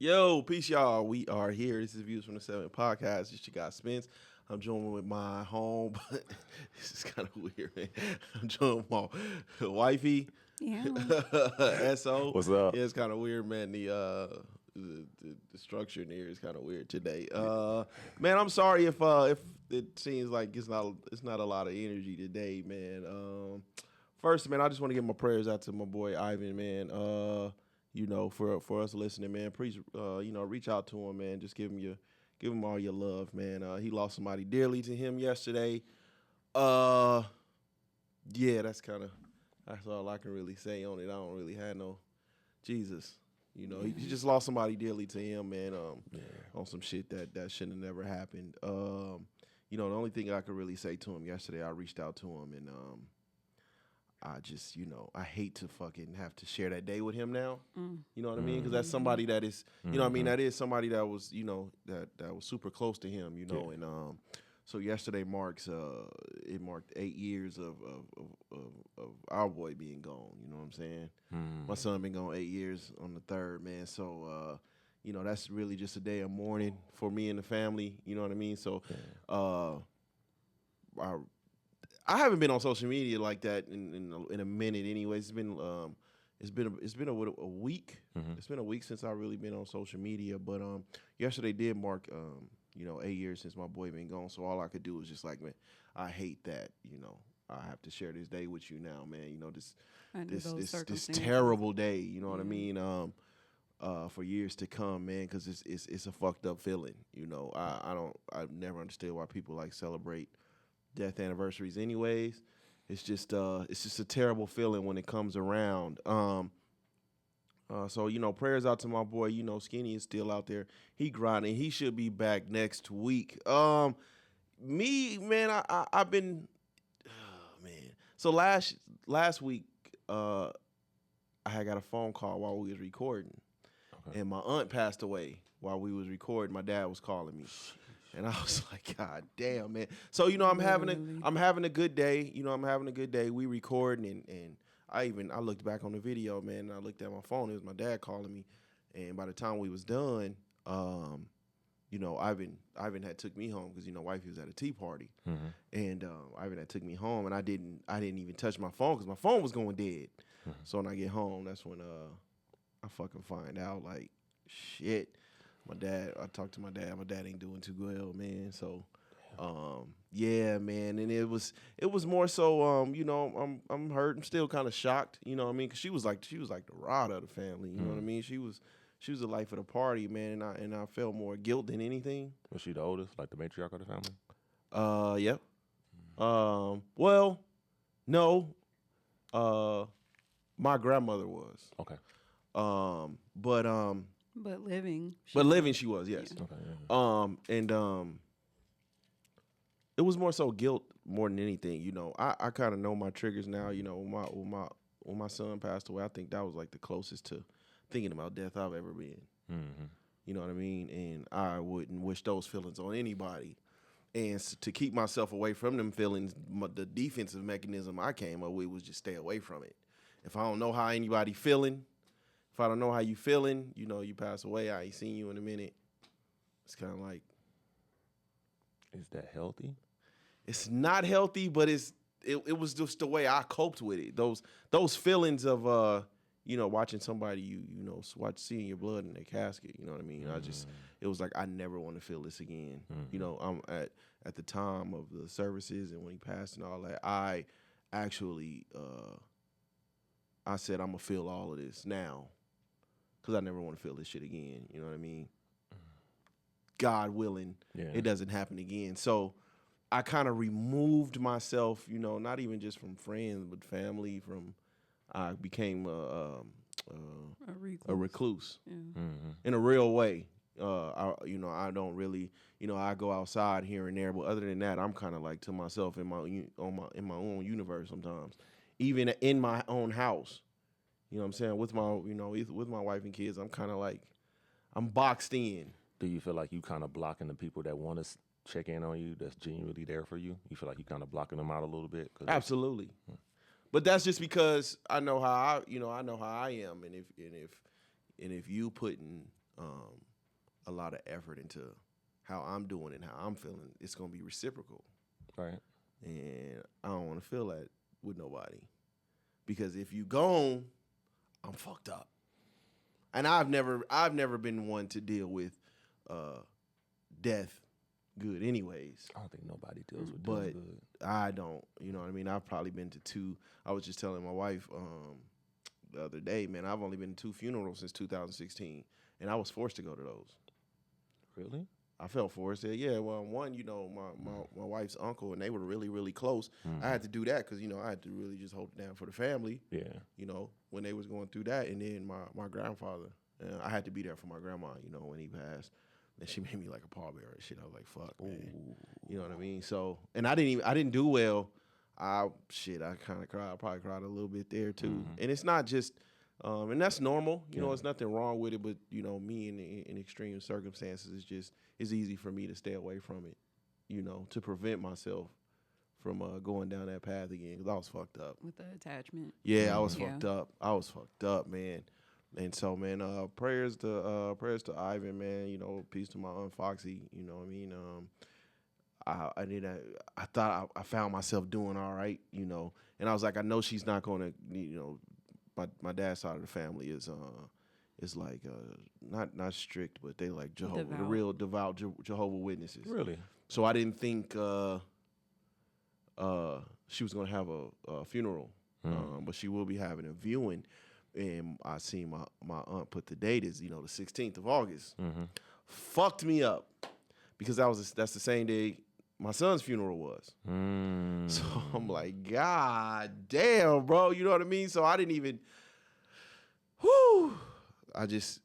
Yo, peace, y'all. We are here. This is Views from the Seven Podcast. This your guy Spence. I'm joined with my home, but this is kind of weird, man. I'm joined with my wifey, Yeah. SO. What's up? Yeah, it's kind of weird, man. The structure in here is kind of weird today. Man, I'm sorry if it seems like it's not a lot of energy today, man. First, man, I just want to give my prayers out to my boy Ivan, man. For us listening, man, please, reach out to him, man. Just give him all your love, man. He lost somebody dearly to him yesterday. Yeah, that's all I can really say on it. I don't really have no Jesus. He just lost somebody dearly to him, man. On some shit that shouldn't have never happened. The only thing I could really say to him yesterday, I reached out to him and I just, I hate to fucking have to share that day with him now. You know what I mean? Because that's somebody that is, that is somebody that was, that was super close to him, And so yesterday marked 8 years of our boy being gone. You know what I'm saying? My son been gone 8 years on the 3rd, man. So, that's really just a day of mourning for me and the family. You know what I mean? So, I haven't been on social media like that in a minute. Anyways, it's been a week. It's been a week since I've really been on social media. But yesterday did mark 8 years since my boy been gone. So all I could do was just like, man, I hate that. I have to share this day with you now, man. This terrible day. You know what I mean? For years to come, man, because it's a fucked up feeling. I've never understood why people like celebrate death anniversaries anyways. It's just a terrible feeling when it comes around. So prayers out to my boy. Skinny is still out there. He grinding. He should be back next week. Me, man, I've been man. So last week I had got a phone call while we was recording. Okay. And my aunt passed away while we was recording. My dad was calling me. And I was like, God damn, man. So, I'm having a good day. I'm having a good day. We recording and I looked back on the video, man, and I looked at my phone. It was my dad calling me. And by the time we was done, Ivan had took me home because, wifey was at a tea party. Mm-hmm. And Ivan had took me home and I didn't even touch my phone because my phone was going dead. Mm-hmm. So when I get home, that's when I fucking find out like, shit. I talked to my dad. My dad ain't doing too well, man. So, yeah, man. And it was more so, I'm hurt. I'm still kind of shocked. You know what I mean? Because she was like the rod of the family. You know what I mean? She was the life of the party, man. And I felt more guilt than anything. Was she the oldest, like the matriarch of the family? Yep. Well, no. My grandmother was. Okay. But living. She was, yes. Yeah. Okay. Yeah. It was more so guilt more than anything. I kind of know my triggers now. When my son passed away, I think that was like the closest to thinking about death I've ever been. Mm-hmm. You know what I mean? And I wouldn't wish those feelings on anybody. And to keep myself away from them feelings, the defensive mechanism I came up with was just stay away from it. If I don't know how anybody feeling, if I don't know how you feeling, you pass away, I ain't seen you in a minute. It's kind of like. Is that healthy? It's not healthy, but it was just the way I coped with it. Those feelings of watching somebody seeing your blood in their casket. You know what I mean? It was like I never want to feel this again. Mm-hmm. I'm at the time of the services and when he passed and all that, I actually I said I'm gonna feel all of this now. Because I never want to feel this shit again. You know what I mean? God willing, It doesn't happen again. So I kind of removed myself, not even just from friends, but family. I became a recluse Yeah. Mm-hmm. In a real way. I don't really, I go outside here and there, but other than that, I'm kind of like to myself in my own universe sometimes, even in my own house. You know what I'm saying? With my wife and kids, I'm kind of like, I'm boxed in. Do you feel like you kind of blocking the people that want to check in on you, that's genuinely there for you? You feel like you kind of blocking them out a little bit? Absolutely. But that's just because I know how I am, and if you putting um, a lot of effort into how I'm doing and how I'm feeling, it's gonna be reciprocal. Right. And I don't want to feel that with nobody because if you gone, I'm fucked up. And I've never been one to deal with death good anyways. I don't think nobody deals with But death good. I don't, you know what I mean? I've probably been to two. I was just telling my wife the other day, man, I've only been to 2 funerals since 2016, and I was forced to go to those. Really? I felt forced. Said, yeah, well, one, my wife's uncle, and they were really, really close. I had to do that because, I had to really just hold it down for the family, Yeah. When they was going through that. And then my grandfather, I had to be there for my grandma, when he passed. And she made me like a pallbearer and shit. I was like, fuck, man. You know what I mean? So, and I didn't do well. I kind of cried. I probably cried a little bit there too. And it's not just, and that's normal. There's nothing wrong with it. But me in extreme circumstances, it's easy for me to stay away from it. To prevent myself from going down that path again because I was fucked up with the attachment. Yeah, I was fucked up. I was fucked up, man. And so, man, prayers to Ivan, man. Peace to my Aunt Foxy. You know what I mean? I thought I found myself doing all right, and I was like, I know she's not gonna, my dad's side of the family is like not strict, but they like Jehovah, the real devout Jehovah Witnesses. Really? So I didn't think she was gonna have a funeral, but she will be having a viewing. And I seen my aunt put the date as the 16th of August. Fucked me up because that's the same day my son's funeral was. So I'm like, God damn, bro, you know what I mean? So I didn't even. I just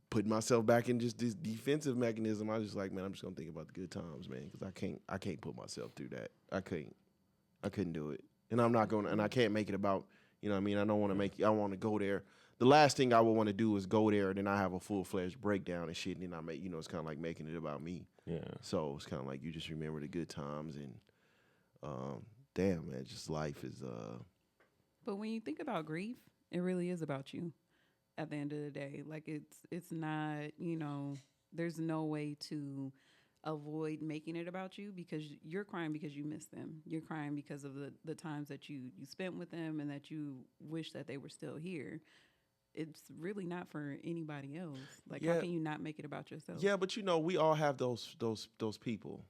put myself back in just this defensive mechanism. I was just like, man, I'm just gonna think about the good times, man, because I can't put myself through that. I couldn't do it, and I'm not gonna, and I can't make it about. You know what I mean? I don't want to I want to go there. The last thing I would want to do is go there and then I have a full-fledged breakdown and shit. And then I make, it's kind of like making it about me. Yeah. So it's kind of like you just remember the good times and, damn, man, just life is. But when you think about grief, it really is about you. At the end of the day, like it's not. There's no way to avoid making it about you because you're crying because you miss them. You're crying because of the times that you spent with them and that you wish that they were still here. It's really not for anybody else. Like, how can you not make it about yourself? Yeah, but we all have those people.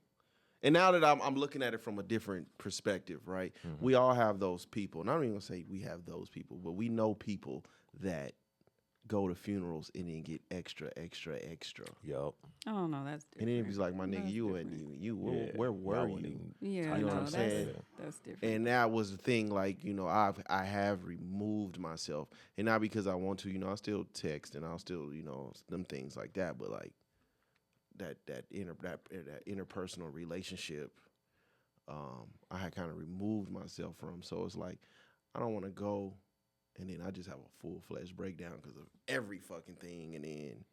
And now that I'm looking at it from a different perspective, right? We all have those people. And I don't even say we have those people, but we know people that go to funerals and then get extra. Yup. Oh no, that's different. And then he's like, my nigga, you wasn't even you. Where were you? Yeah, you know what I'm saying? That's different. And that was the thing, like, I have removed myself. And not because I want to, I still text and I'll still, them things like that. But like that interpersonal relationship, I had kind of removed myself from. So it's like, I don't want to go and then I just have a full-fledged breakdown because of every fucking thing. And then,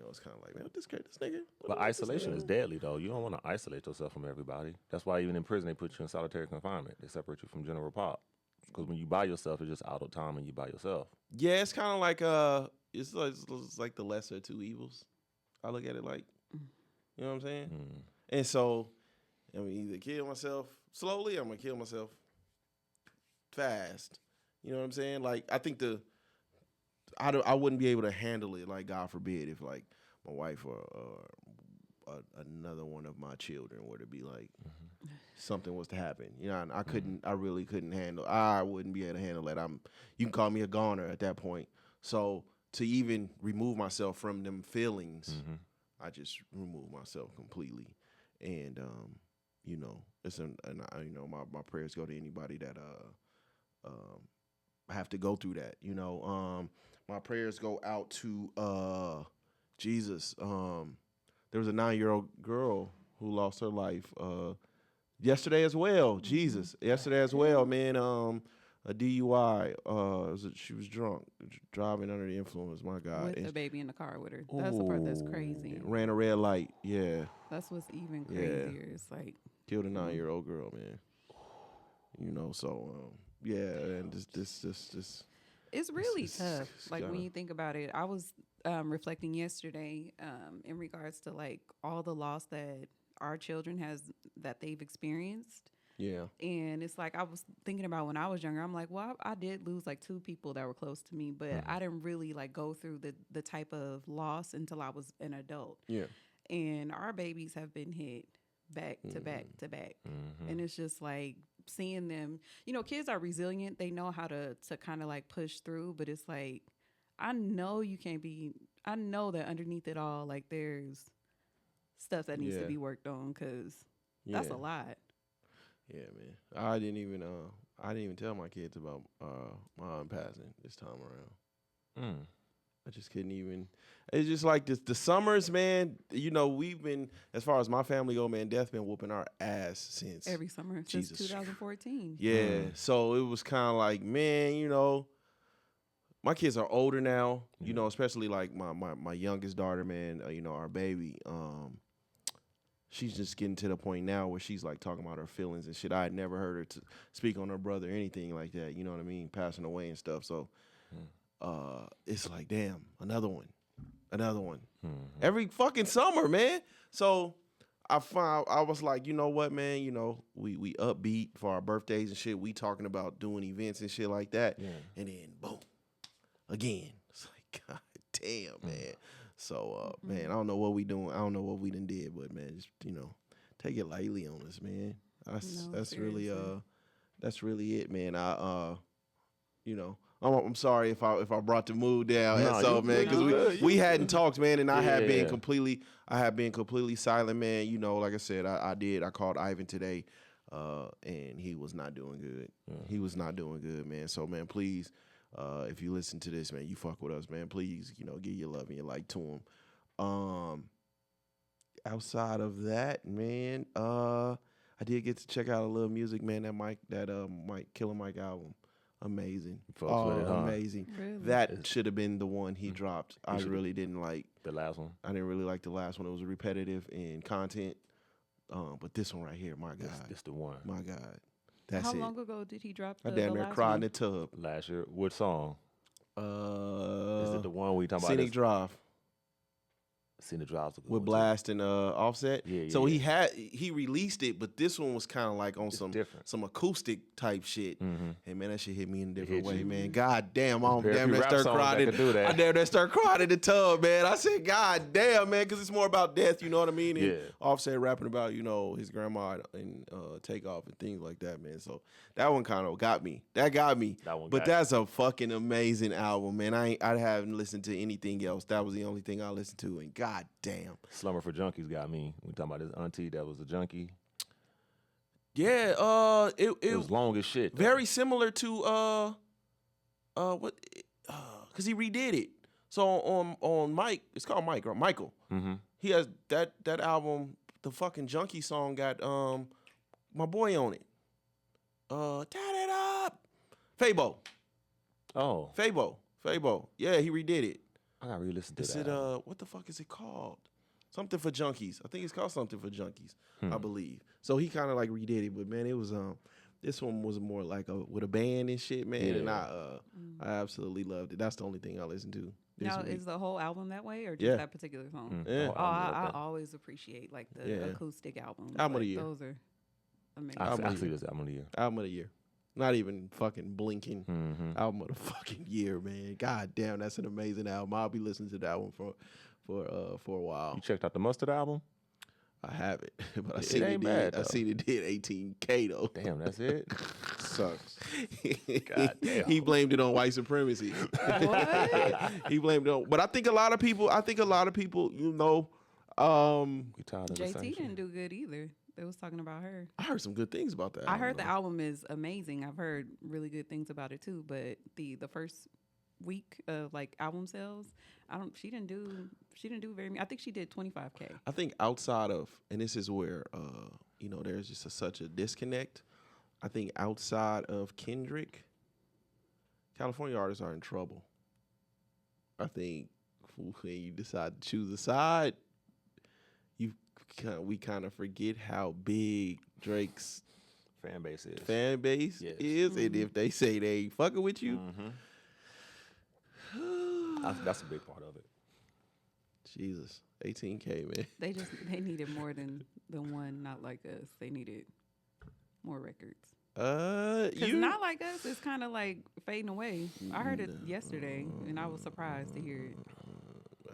it's kind of like, man, what this nigga? But isolation is deadly, though. You don't want to isolate yourself from everybody. That's why even in prison, they put you in solitary confinement. They separate you from general pop. Because when you by yourself, it's just out of time and you by yourself. Yeah, it's kind of like, it's like the lesser of two evils. I look at it like, you know what I'm saying? And so, I'm either kill myself slowly or I'm going to kill myself fast. You know what I'm saying? Like, I think I wouldn't be able to handle it, like, God forbid, if, like, my wife or another one of my children were to be, like, something was to happen. I really couldn't handle, I wouldn't be able to handle that. You can call me a goner at that point. So, to even remove myself from them feelings, I just remove myself completely. And, my prayers go to anybody that, have to go through that, my prayers go out to Jesus. There was a 9-year-old girl who lost her life yesterday as well. Jesus, yesterday as well, man. A DUI. She was drunk, driving under the influence. My God, with the baby in the car with her. That's the part that's crazy. Ran a red light. Yeah, that's what's even crazier. It's like killed a 9-year-old girl, man. So. Yeah, and this It's really it's tough. Like when kinda- you think about it, I was reflecting yesterday in regards to like all the loss that our children that they've experienced. Yeah. And it's like I was thinking about when I was younger. I'm like, well, I did lose like 2 people that were close to me, but I didn't really like go through the type of loss until I was an adult. Yeah. And our babies have been hit back to back to back, and it's just like seeing them. You know, kids are resilient. They know how to kind of like push through, but it's like I know you can't be. I know that underneath it all, like there's stuff that needs to Yeah. be worked on because Yeah. that's a lot. Yeah, man. I didn't even tell my kids about my aunt passing this time around. I just couldn't even. It's just like the summers, man. You know, we've been, as far as my family go, man, death been whooping our ass since Every summer Jesus. since 2014. Yeah. So it was kind of like, man, you know, my kids are older now. You know, especially like my youngest daughter, man. You know, our baby. She's just getting to the point now where she's like talking about her feelings and shit. I had never heard her speak on her brother or anything like that. You know what I mean? Passing away and stuff. So it's like, damn, another one. Every fucking summer, man. So I was like, you know what, man? You know, we upbeat for our birthdays and shit. We talking about doing events and shit like that. Yeah. And then boom, again. It's like, God damn, man. So, man, I don't know what we doing. I don't know what we done did, but man, just, you know, take it lightly on us, man. That's really that's really it, man. You know, I'm sorry if I brought the mood down. No, And so, you man, good, because we hadn't talked, man, and I had been Yeah. completely silent, man. You know, like I said, I called Ivan today, and he was not doing good. He was not doing good, man. So, man, please. If you listen to this, man, you fuck with us, man. Please, you know, give your love and your like to him. Outside of that, man, I did get to check out a little music, man. That Killer Mike album, amazing. Fucks with it, huh? Amazing. Really? That should have been the one he dropped. I really didn't like. The last one. I didn't really like the last one. It was repetitive in content. But this one right here, my God, This the one. my God. That's How it. long ago did he drop I the damn near last cried one? in the tub. Last year. What song? Is it the one we talking about? Scenic Drive. Scenic Drive's a good With one, Blast and Offset. Yeah, So yeah. he released it, but this one was kind of like on different. some acoustic type shit. Hey man, that shit hit me in a different hit way, you. man. God damn, I'm Very damn few near rap start songs that crying. could do that. I damn near start crying in the tub, man. I said, God damn, man, because it's more about death, you know what I mean? And Yeah. Offset rapping about, you know, his grandma and Takeoff and things like that, man. So that one kind of got me. That got me. That one But got that's a fucking amazing album, man. I haven't listened to anything else. That was the only thing I listened to, and god damn. Slumber for Junkies got me. We talking about this auntie that was a junkie. Yeah, It was long as shit. though. very similar to what because he redid it. So on Mike, it's called Mike or Michael. Mm-hmm. He has that album, the fucking Junkie song got my boy on it. Turn it up, Fabo. Oh, Fabo. Yeah, he redid it. I gotta re-listen to Is that. it what the fuck is it called? Something for Junkies. I think it's called Something for Junkies. I believe. So he kind of like redid it, but man, it was this one was more like with a band and shit, man. And I absolutely loved it. That's the only thing I listened to. This Now, week. is the whole album that way or just Yeah. that particular song? Yeah. Oh, Oh, I okay. always appreciate like the Yeah. acoustic albums. Album of the Like, year. those are amazing. I see this album of the year. Album of the year. Not even fucking blinking. Mm-hmm. Album of the fucking year, man. God damn, that's an amazing album. I'll be listening to that one for a while. You checked out the Mustard album? I have it, but I It seen it ain't did. bad, I though. seen it did 18K though. Damn, that's it. Sucks. God damn. He blamed it on white supremacy. What? He blamed it on, but I think a lot of people, you know, We tired of the same JT shit. didn't do good either. They was talking about her. I heard some good things about that. I heard the though. album is amazing. I've heard really good things about it too. But the first week of like album sales, she didn't do very. I think she did 25K. I think outside of, and this is where you know, there's just such a disconnect. I think outside of Kendrick, California artists are in trouble. I think when you decide to choose a side, we kind of forget how big Drake's Fan base is. fan base Yes. is, and if they say they ain't fucking with you, Mm-hmm. That's a big part of it. Jesus, 18K, man. They needed more than one Not Like Us. They needed more records. Because Not Like Us is kind of like fading away. I heard it yesterday, and I was surprised to hear it.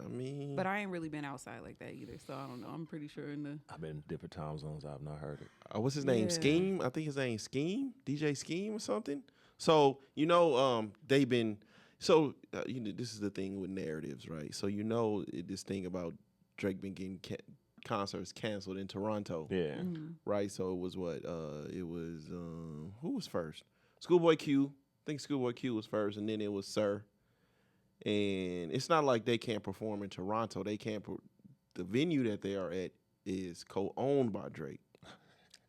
I mean, But I ain't really been outside like that either, so I don't know. I'm pretty sure I've been in different time zones. I've not heard it. what's his name? Yeah. Scheme. I think his name's Scheme. DJ Scheme or something. So they've been. So this is the thing with narratives, right? So this thing about Drake been getting concerts canceled in Toronto. Yeah. Right. So it was what? Who was first? Schoolboy Q. I think Schoolboy Q was first, and then it was Sir. And it's not like they can't perform in Toronto. They can't. The venue that they are at is co-owned by Drake.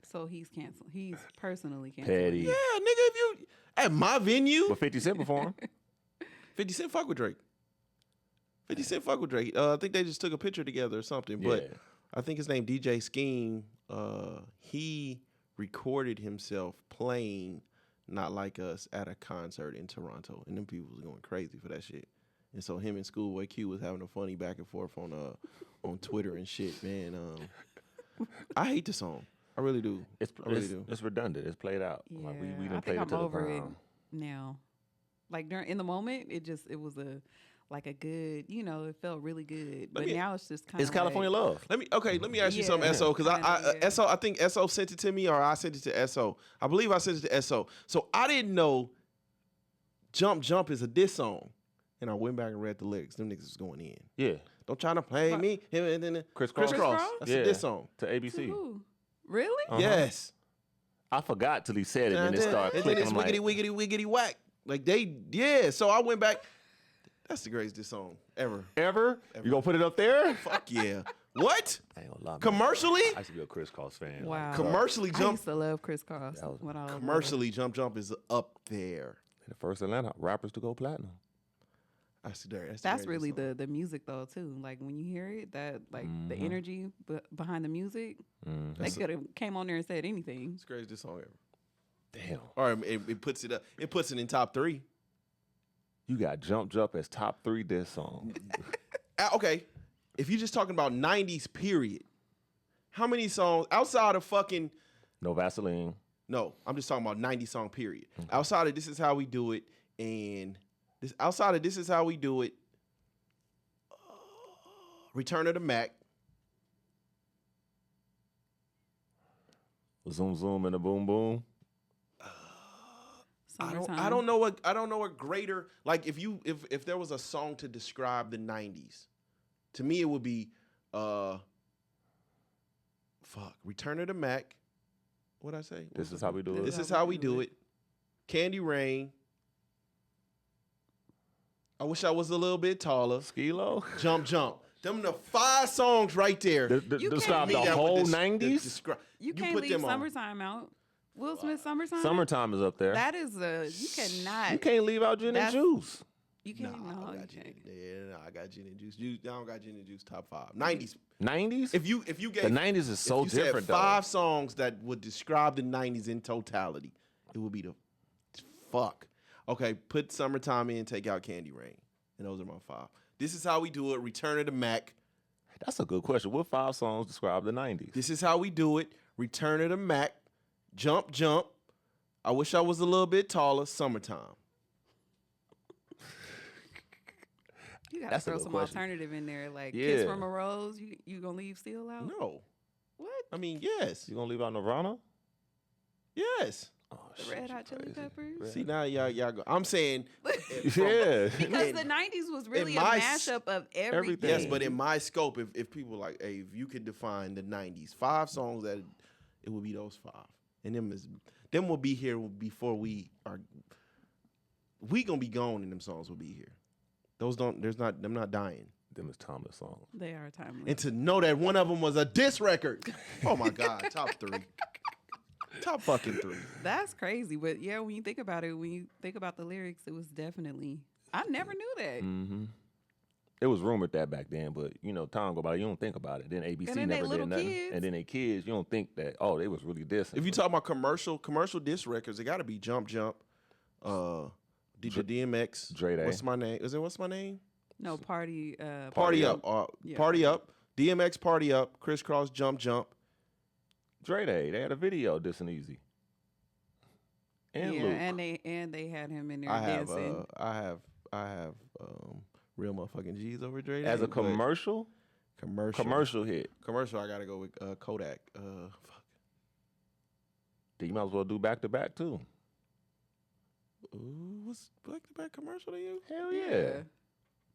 So he's canceled. He's personally canceled. Petty. Yeah, nigga, if you at my venue, But 50 Cent performed. 50 Cent fuck with Drake. 50 Cent fuck with Drake. I think they just took a picture together or something. But Yeah. I think his name DJ Scheme. He recorded himself playing Not Like Us at a concert in Toronto, and them people was going crazy for that shit. And so him and Schoolboy Q was having a funny back and forth on Twitter and shit, man. I hate the song. I really do. I really do. It's redundant. It's played out. Yeah, Like we I done think played I'm it to the over it ground. now. Like in the moment, it was a good, it felt really good. But now it's just kind of It's California love. Let me ask you something, Yeah. SO, because Yeah. SO, I think SO sent it to me, or I sent it to SO. I believe I sent it to SO. So I didn't know Jump Jump is a diss song. And I went back and read the lyrics. Them niggas was going in. Yeah. Don't try to play What? me. Him and then Chris Criss Cross? Cross. Cross? That's Yeah. a diss song. To ABC. Ooh. Really? Uh-huh. Yes. I forgot till he said it, and then it started And then clicking. it's I'm like, wiggity, wiggity, wiggity, whack. Like So I went back. That's the greatest diss song ever. ever? You gonna put it up there? Fuck yeah. What? I ain't gonna lie, man. Commercially? I used to be a Chris Cross fan. Wow. Commercially I Jump. used to love Criss Cross. That was when I was Commercially Jump Jump is up there. The first Atlanta rappers to go platinum. That's the greatest That's really song. the music though too. Like when you hear it, that the Mm-hmm. energy behind the music, they could have came on there and said anything. It's the greatest song ever. Damn. Or it puts it up. It puts it in top 3. You got Jump Jump as top 3 diss song. Okay, if you're just talking about 90s period, how many songs outside of fucking No Vaseline. no, I'm just talking about 90s song period. Outside of This Is How We Do It and outside of This Is How We Do It, Return of the Mac, Zoom Zoom and a Boom Boom. I don't know what greater, like if there was a song to describe the 90s, to me it would be Return of the Mac. What'd I say? This is how we do it. This is how we do it. Candy Rain. I wish I was a little bit taller. Skilo. Jump Jump. Them the 5 songs right there. You Describe can't the leave whole 90s. You can't leave Summertime out. Will Smith Summertime. Summertime is up there. That is you cannot. You can't leave out Gin and That's- Juice. You can't. Nah, No, I you got gin. can't. Yeah, I got Gin and Juice. I don't got Gin and Juice top 5. 90s. 90s? If you gave The 90s is so if you different, said 5 songs that would describe the 90s in totality, it would be the fuck. Okay, put Summertime in, take out Candy Rain. And those are my 5. This Is How We Do It, Return of the Mac. That's a good question. What 5 songs describe the 90s? This Is How We Do It, Return of the Mac, Jump Jump, I Wish I Was a Little Bit Taller, Summertime. You gotta That's a throw good some question. alternative in there, like Kiss Yeah. from a Rose. You gonna leave Steel out? No. What? I mean, yes. You gonna leave out Nirvana? Yes. Oh, The shit, Red you Hot Chili crazy. Peppers? See, now y'all go. I'm saying. Yeah. Because the 90s was really a my mashup of everything. everything. Yes, but in my scope, if people like, hey, if you could define the 90s, 5 songs that it would be those 5. And them will be here before we gonna be gone and them songs will be here. Them not dying. Them is timeless songs. They are timeless. And to know that one of them was a diss record. Oh my God, top 3. Top fucking 3. That's crazy. But yeah, when you think about it, when you think about the lyrics, it was definitely. I never knew that. Mm-hmm. It was rumored that back then, but time go by, you don't think about it. Then ABC And then they never little did nothing. kids. And then they kids, you don't think that, they was really dissing. If you talk about commercial diss records, it got to be Jump Jump, DJ DMX. Dre Day. What's my name? What's my name? No, party. Party Up. Yeah, Party Up. DMX Party Up. Crisscross Jump Jump. Dre Day. They had a video dissing Easy. And yeah, Luke. and they had him in there I have dancing. I have real motherfucking G's over Dre As Day, a commercial hit. commercial, I gotta go with Kodak. Fuck. Then you might as well do back to back too. Ooh, what's back to back commercial to you? Hell yeah.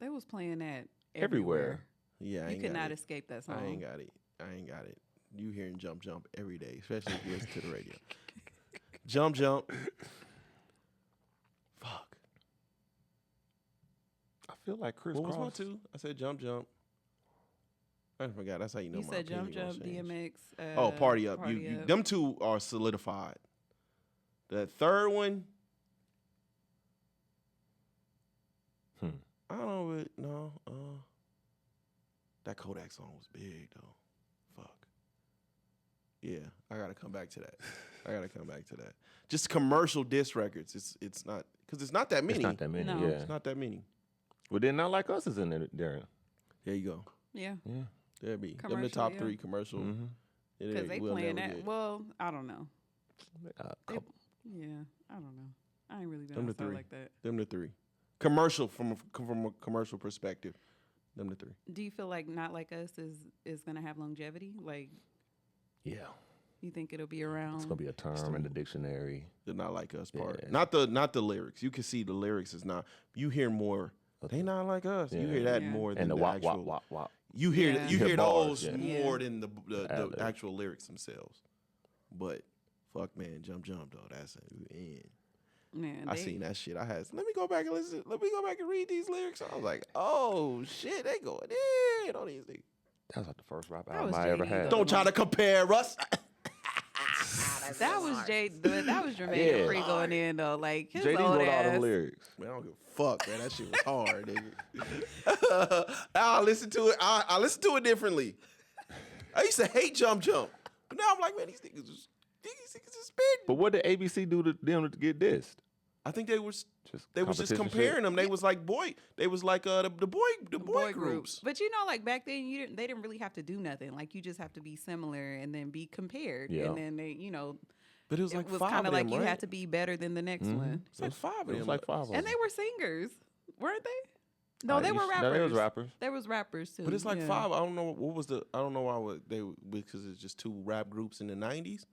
They was playing that Everywhere. Yeah, I You ain't could got not it. escape that song. I ain't got it. You hearing Jump Jump every day, especially if you listen to the radio. Jump Jump. Fuck. I feel like Chris What was Cross. my two? I said Jump Jump. I forgot. That's how you know You my said Jump opinion Jump, gonna change. DMX. Oh, Party Up. Party You Up. them two are solidified. The third one, I don't know. No, that Kodak song was big though. Fuck. Yeah, I gotta come back to that. Just commercial disc records. It's not because it's not that many. It's not that many. No. Yeah. It's not that many. Well, then Not Like Us is in there. There you go. Yeah, Yeah. There be them the Commercial, top yeah. three commercial. Mm-hmm. because they playing that. Well, I don't know. Yeah, I don't know. I ain't really been Them the outside three. like that. Them the three. Commercial from a commercial perspective. Them the three. Do you feel like Not Like Us is gonna have longevity? Like, Yeah. you think it'll be around? It's gonna be a term in the dictionary. The Not Like Us part. Yeah. Not the lyrics. You can see the lyrics is not. You hear more. They not like us. You Yeah. hear that Yeah. more than And the the wop, actual. wop, wop, wop. You hear Yeah. you The hear bars, those yeah. more Yeah. than the ad-lib. actual lyrics themselves. But fuck, man, Jump Jump though. That's man. Man, I seen that shit. I had. Let me go back and listen. Let me go back and read these lyrics. I was like, oh shit, they going in on these niggas. That was like the first rap That album was I ever JD had. though. Don't try to compare us. That was Jermaine Yeah. Free going in though. Like his JD old wrote all ass. the lyrics. Man, I don't give a fuck, man. That shit was hard, nigga. I listened to it. I listened to it differently. I used to hate Jump Jump, but now I'm like, man, these niggas is spitting. But what did ABC do to them to get dissed? I think they was just competition comparing shit? them. They was like they was like the boy groups. But you know, like back then, they didn't really have to do nothing. Like you just have to be similar and then be compared. Yeah. And then they, But it was it like was five kind of of like them, you right? had to be better than the next one. It's like five of It them. was like 5 of them. And they were singers, weren't they? No, they were rappers. No, they was rappers. There was rappers too. But it's like yeah. five. I don't know what was the. I don't know why they because it's just two rap groups in the '90s.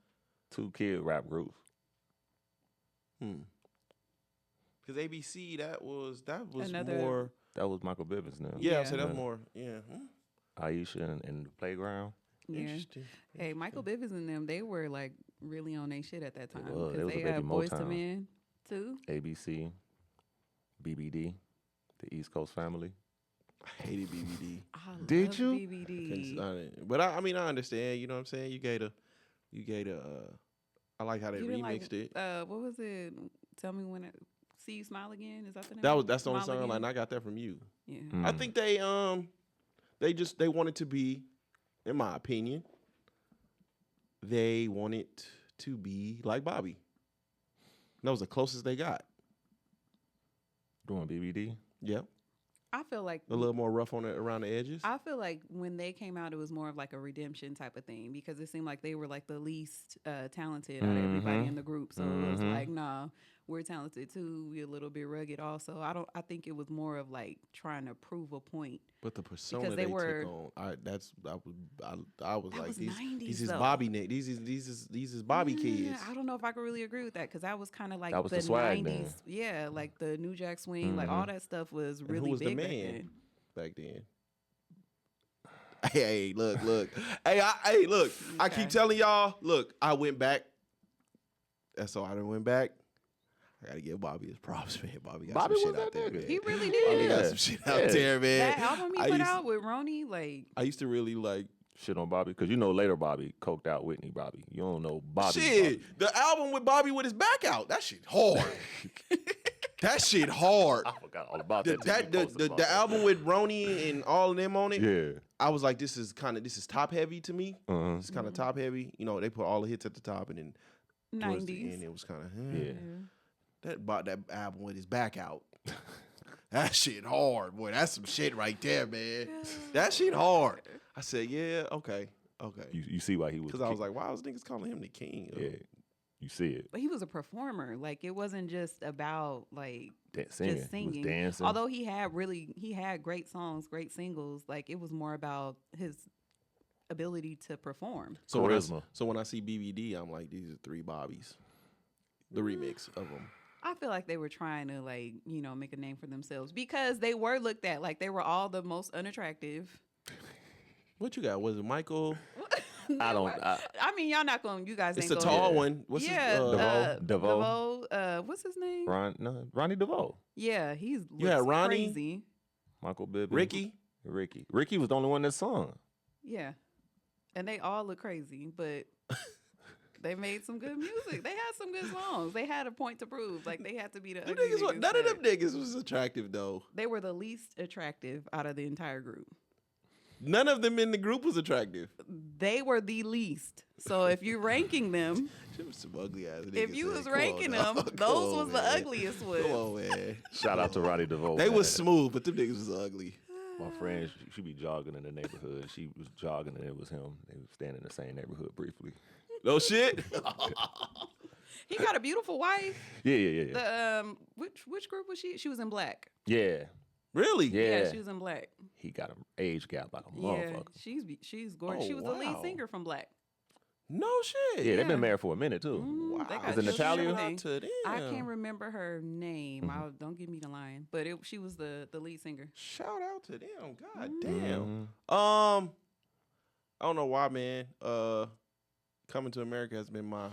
2 kid rap groups. Because ABC that was Another- more. That was Michael Bivins now. Yeah, Yeah. so that's Yeah. more. Yeah. Aisha and the Playground. Yeah. Interesting. Hey, Michael Bivins and them, they were like really on their shit at that time. was. They Because was a they baby had Boys to Motown. Men too. ABC, BBD, the East Coast Family. I hated BBD. I Did love you? BBD. But I mean, I understand. You know what I'm saying? You gave I like how they You didn't remixed it. What was it? Tell me when. See You Smile Again. Is that the name? That's the only Smile song. Like, Again? I got that from you. Yeah. I think they wanted to be, in my opinion, they wanted to be like Bobby. That was the closest they got. Doing BBD. Yep. I feel like A little more rough on it around the edges. I feel like when they came out, it was more of like a redemption type of thing because it seemed like they were like the least talented out of everybody in the group. So it was like, nah, we're talented too. We're a little bit rugged also. I think it was more of like trying to prove a point. But the persona Because they they were- took on, I was That like was these 90s is though. Bobby Nick. These is Bobby kids. I don't know if I could really agree with that because that was kind of like That was the the swag 90s. then. Yeah, like the New Jack Swing, like all that stuff was And really who was big the back man then. back then? Hey, look. Look. I keep Okay. telling y'all. Look, I went back. That's all. I done went back. I gotta give Bobby his props, man. Bobby got Bobby some was shit out that there, nigga. man. He really Bobby did. got some shit out Yeah. there, man. That album he I put used- out with Ronnie, like I used to really like Shit on Bobby. Because you know later Bobby coked out Whitney Bobby. You don't know Bobby. shit. Bobby. The album with Bobby with his back out. That shit hard. That shit hard. I forgot all about The, that. the album with Ronnie and all of them on it. Yeah. I was like, this is top heavy to me. Uh-huh. It's kind of top heavy. You know, they put all the hits at the top, and then towards the 90s. end, it was kind of Yeah. that album with his back out. That shit hard, boy. That's some shit right there, man. That shit hard. I said, yeah, okay. You see why he was. Because I was like, why was niggas calling him the king? yeah, you see it. But he was a performer. Like, it wasn't just about like Singing. just singing. He was dancing. Although he had great songs, great singles. Like, it was more about his ability to perform. So Charisma. when I see BBD, I'm like, these are 3 Bobbies. The remix of them. I feel like they were trying to like, make a name for themselves because they were looked at like they were all the most unattractive. What you got? Was it Michael? I don't. I mean, y'all not going. You guys It's ain't the going. tall one. What's his DeVoe? What's his name? Ronnie DeVoe. Yeah, he's You had Ronnie? crazy. Michael Bibby. Ricky was the only one that sung. Yeah, and they all look crazy, but they made some good music. They had some good songs. They had a point to prove. Like they had to be the ugly niggas. None of them niggas was attractive though. They were the least attractive out of the entire group. None of them in the group was attractive. They were the least. So if you're ranking them, Shit was some ugly ass niggas. if you man. was Come ranking on, them, dog. those Come on, was the man. ugliest ones. Come on, man. Shout out to Ronnie DeVoe. They man. was smooth, but them niggas was ugly. My friend, she be jogging in the neighborhood. She was jogging and it was him. They was staying in the same neighborhood briefly. No shit. He got a beautiful wife. Yeah. The which group was she? She was in black. Yeah. Really? Yeah. She was in black. He got an age gap like a Yeah, motherfucker. she's gorgeous. Oh, She was the lead wow. singer from Black. No shit. Yeah, they've been married for a minute too. Mm, they Wow. got Is it children Natalia? and Shout everything. out to them. I can't remember her name. Don't give me the line, but she was the lead singer. Shout out to them. God Mm. damn. Mhm. I don't know why, man. Coming to America has been my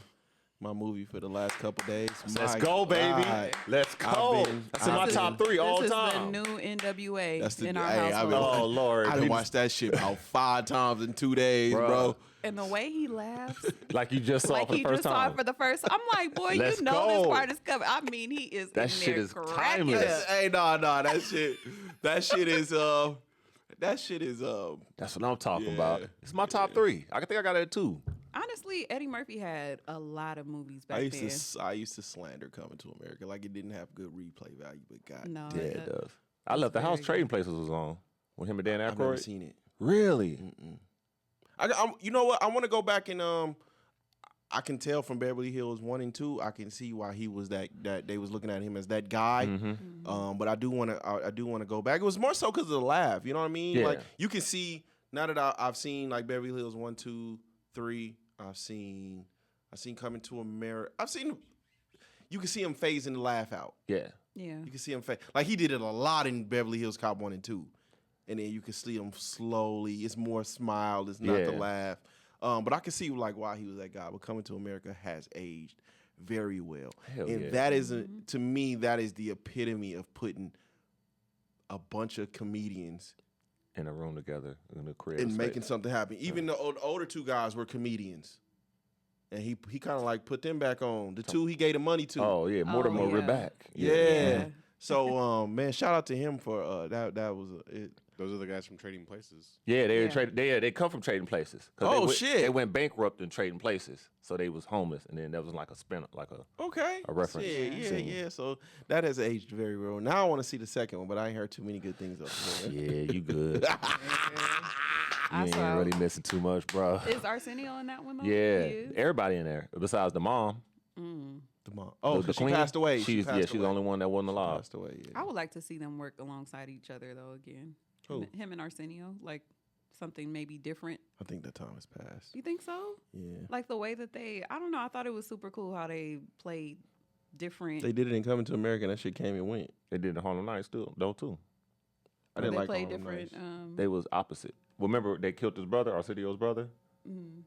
movie for the last couple days. Let's My go, baby. God. Let's go. That's in my I've top been- 3 all This time. is the new NWA That's the in our hey, I've household. been, Oh, Lord. I done watched that shit about 5 times in 2 days, Bruh. bro. And the way he laughs, Like you just saw like for the he first just saw time. it for the first time. I'm like, boy, Let's you know this go. part is coming. I mean, he is That in shit there is cracking timeless. up. Hey, no, that shit is That's what I'm talking Yeah. about. It's my top 3. I think I got it at 2. Honestly, Eddie Murphy had a lot of movies back I then. used to slander Coming to America like it didn't have good replay value, but God, No, Yeah, it it does. does. I left the house. very Trading Places was on when him and Dan I've never Aykroyd. seen it. Really? You know what? I want to go back and I can tell from Beverly Hills 1 and 2. I can see why he was that they was looking at him as that guy. Mm-hmm. But I do want to go back. It was more so because of the laugh. You know what I mean? Yeah. Like you can see now that I've seen like Beverly Hills 1, 2, 3. I've seen Coming to America. You can see him phasing the laugh out. Yeah. Yeah. You can see him like he did it a lot in Beverly Hills Cop 1 and 2. And then you can see him slowly. It's more smile. It's not the Yeah. laugh. But I can see like why he was that guy. But Coming to America has aged very well. Hell and yeah. that is to me, that is the epitome of putting a bunch of comedians In a room together in the crib. and making something happen. Even the older 2 guys were comedians. And he kind of like put them back on. The 2 he gave the money to. Oh yeah, Mortimer, we're yeah. back. Yeah. So man, shout out to him for that was it. Those are the guys from Trading Places. Yeah, they Yeah. they come from Trading Places. 'Cause Oh, they went, shit. They went bankrupt in Trading Places, so they was homeless, and then that was like a spin, like a Okay. A reference Yeah. scene. So that has aged very well. Now I want to see the second one, but I ain't heard too many good things of it. yeah, you good. I You ain't saw. really missing too much, bro. Is Arsenio in that one though? Yeah, He is? everybody in there besides the mom. The mom. Oh, the 'cause she queen. passed away. She's passed she's the away. only one that wasn't alive. Passed away. Yeah. I would like to see them work alongside each other though again. Who? Him and Arsenio, like something maybe different. I think that time has passed. You think so? Yeah. Like the way that I don't know. I thought it was super cool how they played different. They did it in Coming to America, and that shit came and went. They did the Harlem Nights too. I Or didn't they like played Harlem different. Nights. They was opposite. Well, remember they killed his brother, Arsenio's brother, Mm.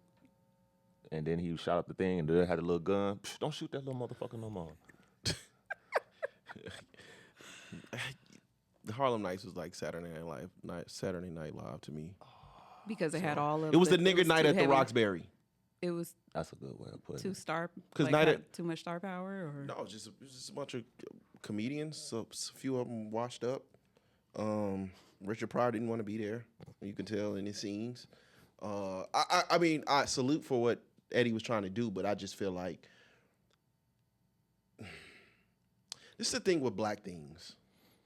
and then he shot up the thing and the dude had a little gun. Psh, don't shoot that little motherfucker no more. The Harlem Nights was like Saturday Night Live to me. Because it had all of. It was the it nigger was night too at the heavy. Roxbury. It was That's a good way of putting too it. star. 'Cause like, night had at- too much star power, or No, it was just a bunch of comedians. So a few of them washed up. Richard Pryor didn't want to be there. You can tell in his scenes. I mean, I salute for what Eddie was trying to do, but I just feel like this is the thing with black things,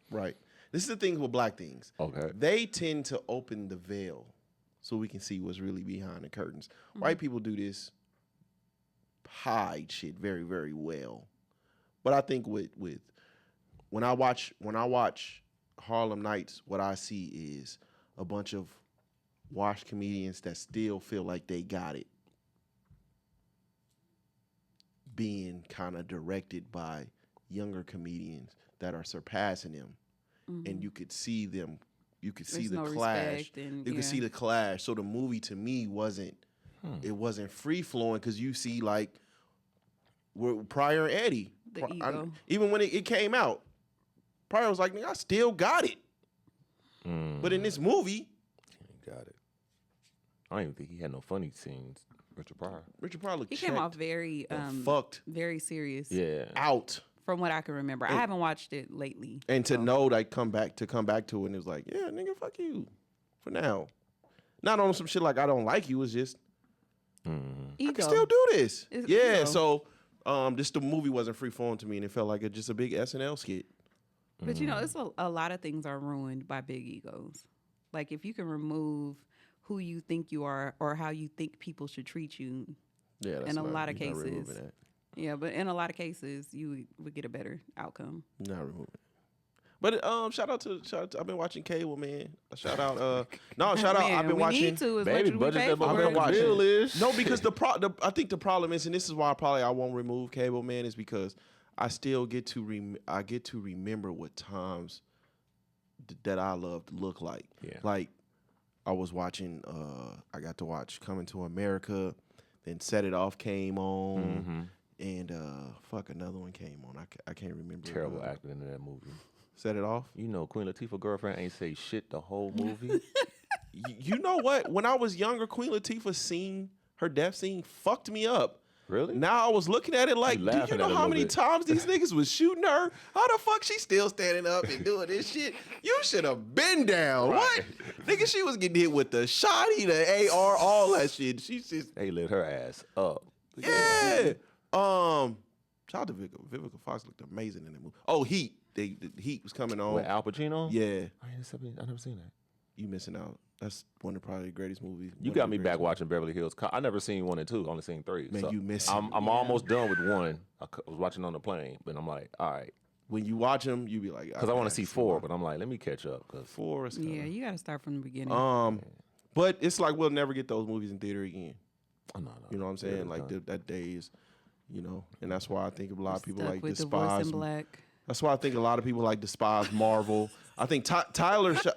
right? This is the thing with black things. Okay. They tend to open the veil so we can see what's really behind the curtains. White people do this hide shit very, very well. But I think with when I watch Harlem Nights, what I see is a bunch of washed comedians that still feel like they got it, being kind of directed by younger comedians that are surpassing them. And you could see them, you could see the clash. You could see the clash. So the movie to me wasn't, it wasn't free flowing because you see like Pryor and Eddie. Even when it came out, Pryor was like, nigga, I still got it. But in this movie, he got it. I don't even think he had no funny scenes. Richard Pryor he came off very fucked, very serious. Yeah, out from what I can remember. I haven't watched it lately. And to know like come back to it, and it was like, yeah, nigga, fuck you for now. Not on some shit like I don't like you. It's just I can still do this. It's yeah. ego. So just the movie wasn't free flowing to me, and it felt like it's just a big SNL skit. But you know, it's a lot of things are ruined by big egos. Like if you can remove who you think you are or how you think people should treat you, yeah, that's in a not, lot of not removing cases, that. yeah, but in a lot of cases, you would get a better outcome. Not removing it. But shout out to I've been watching cable, man. Shout out shout out Man, I've been we watching need to as Baby, much as we budget pay that for I've been it. watching. No, because I think the problem is, and this is why I won't remove cable, man, is because I still get to remember what times that I loved look like. Yeah. Like I was watching. I got to watch Coming to America, then Set It Off came on, and fuck, another one came on. I can't remember. Terrible acting in that movie. Set It Off. You know, Queen Latifah's girlfriend ain't say shit the whole movie. You know what? When I was younger, Queen Latifah's scene, her death scene, fucked me up. Really? Now I was looking at it like, You do you laughing know at it a how little many bit. times these niggas was shooting her? How the fuck she still standing up and doing this shit? You should have been down. Right. What? Nigga, she was getting hit with the shotty, the AR, all that shit. She's just, They lit her ass up. yeah. Shout out to Vivica. Vivica Fox looked amazing in that movie. Oh, Heat. The Heat was coming on. With Al Pacino? Yeah. I never seen that. You missing out. That's one of probably the greatest movies. You got me back watching Beverly Hills Cop. I never seen 1 and 2. Only seen 3. Man, so you missing. I'm almost done with 1. I was watching on the plane, but I'm like, all right, When you watch them, you be like, because I want to see 4, but I'm like, let me catch up. Cause 4 is Yeah, you got to start from the beginning. But it's like we'll never get those movies in theater again. oh, no. You know what I'm saying? Like that day is, and that's why I think a lot of people Stuck like with the voice despise. in black. That's why I think a lot of people like despise Marvel. I think Tyler, shout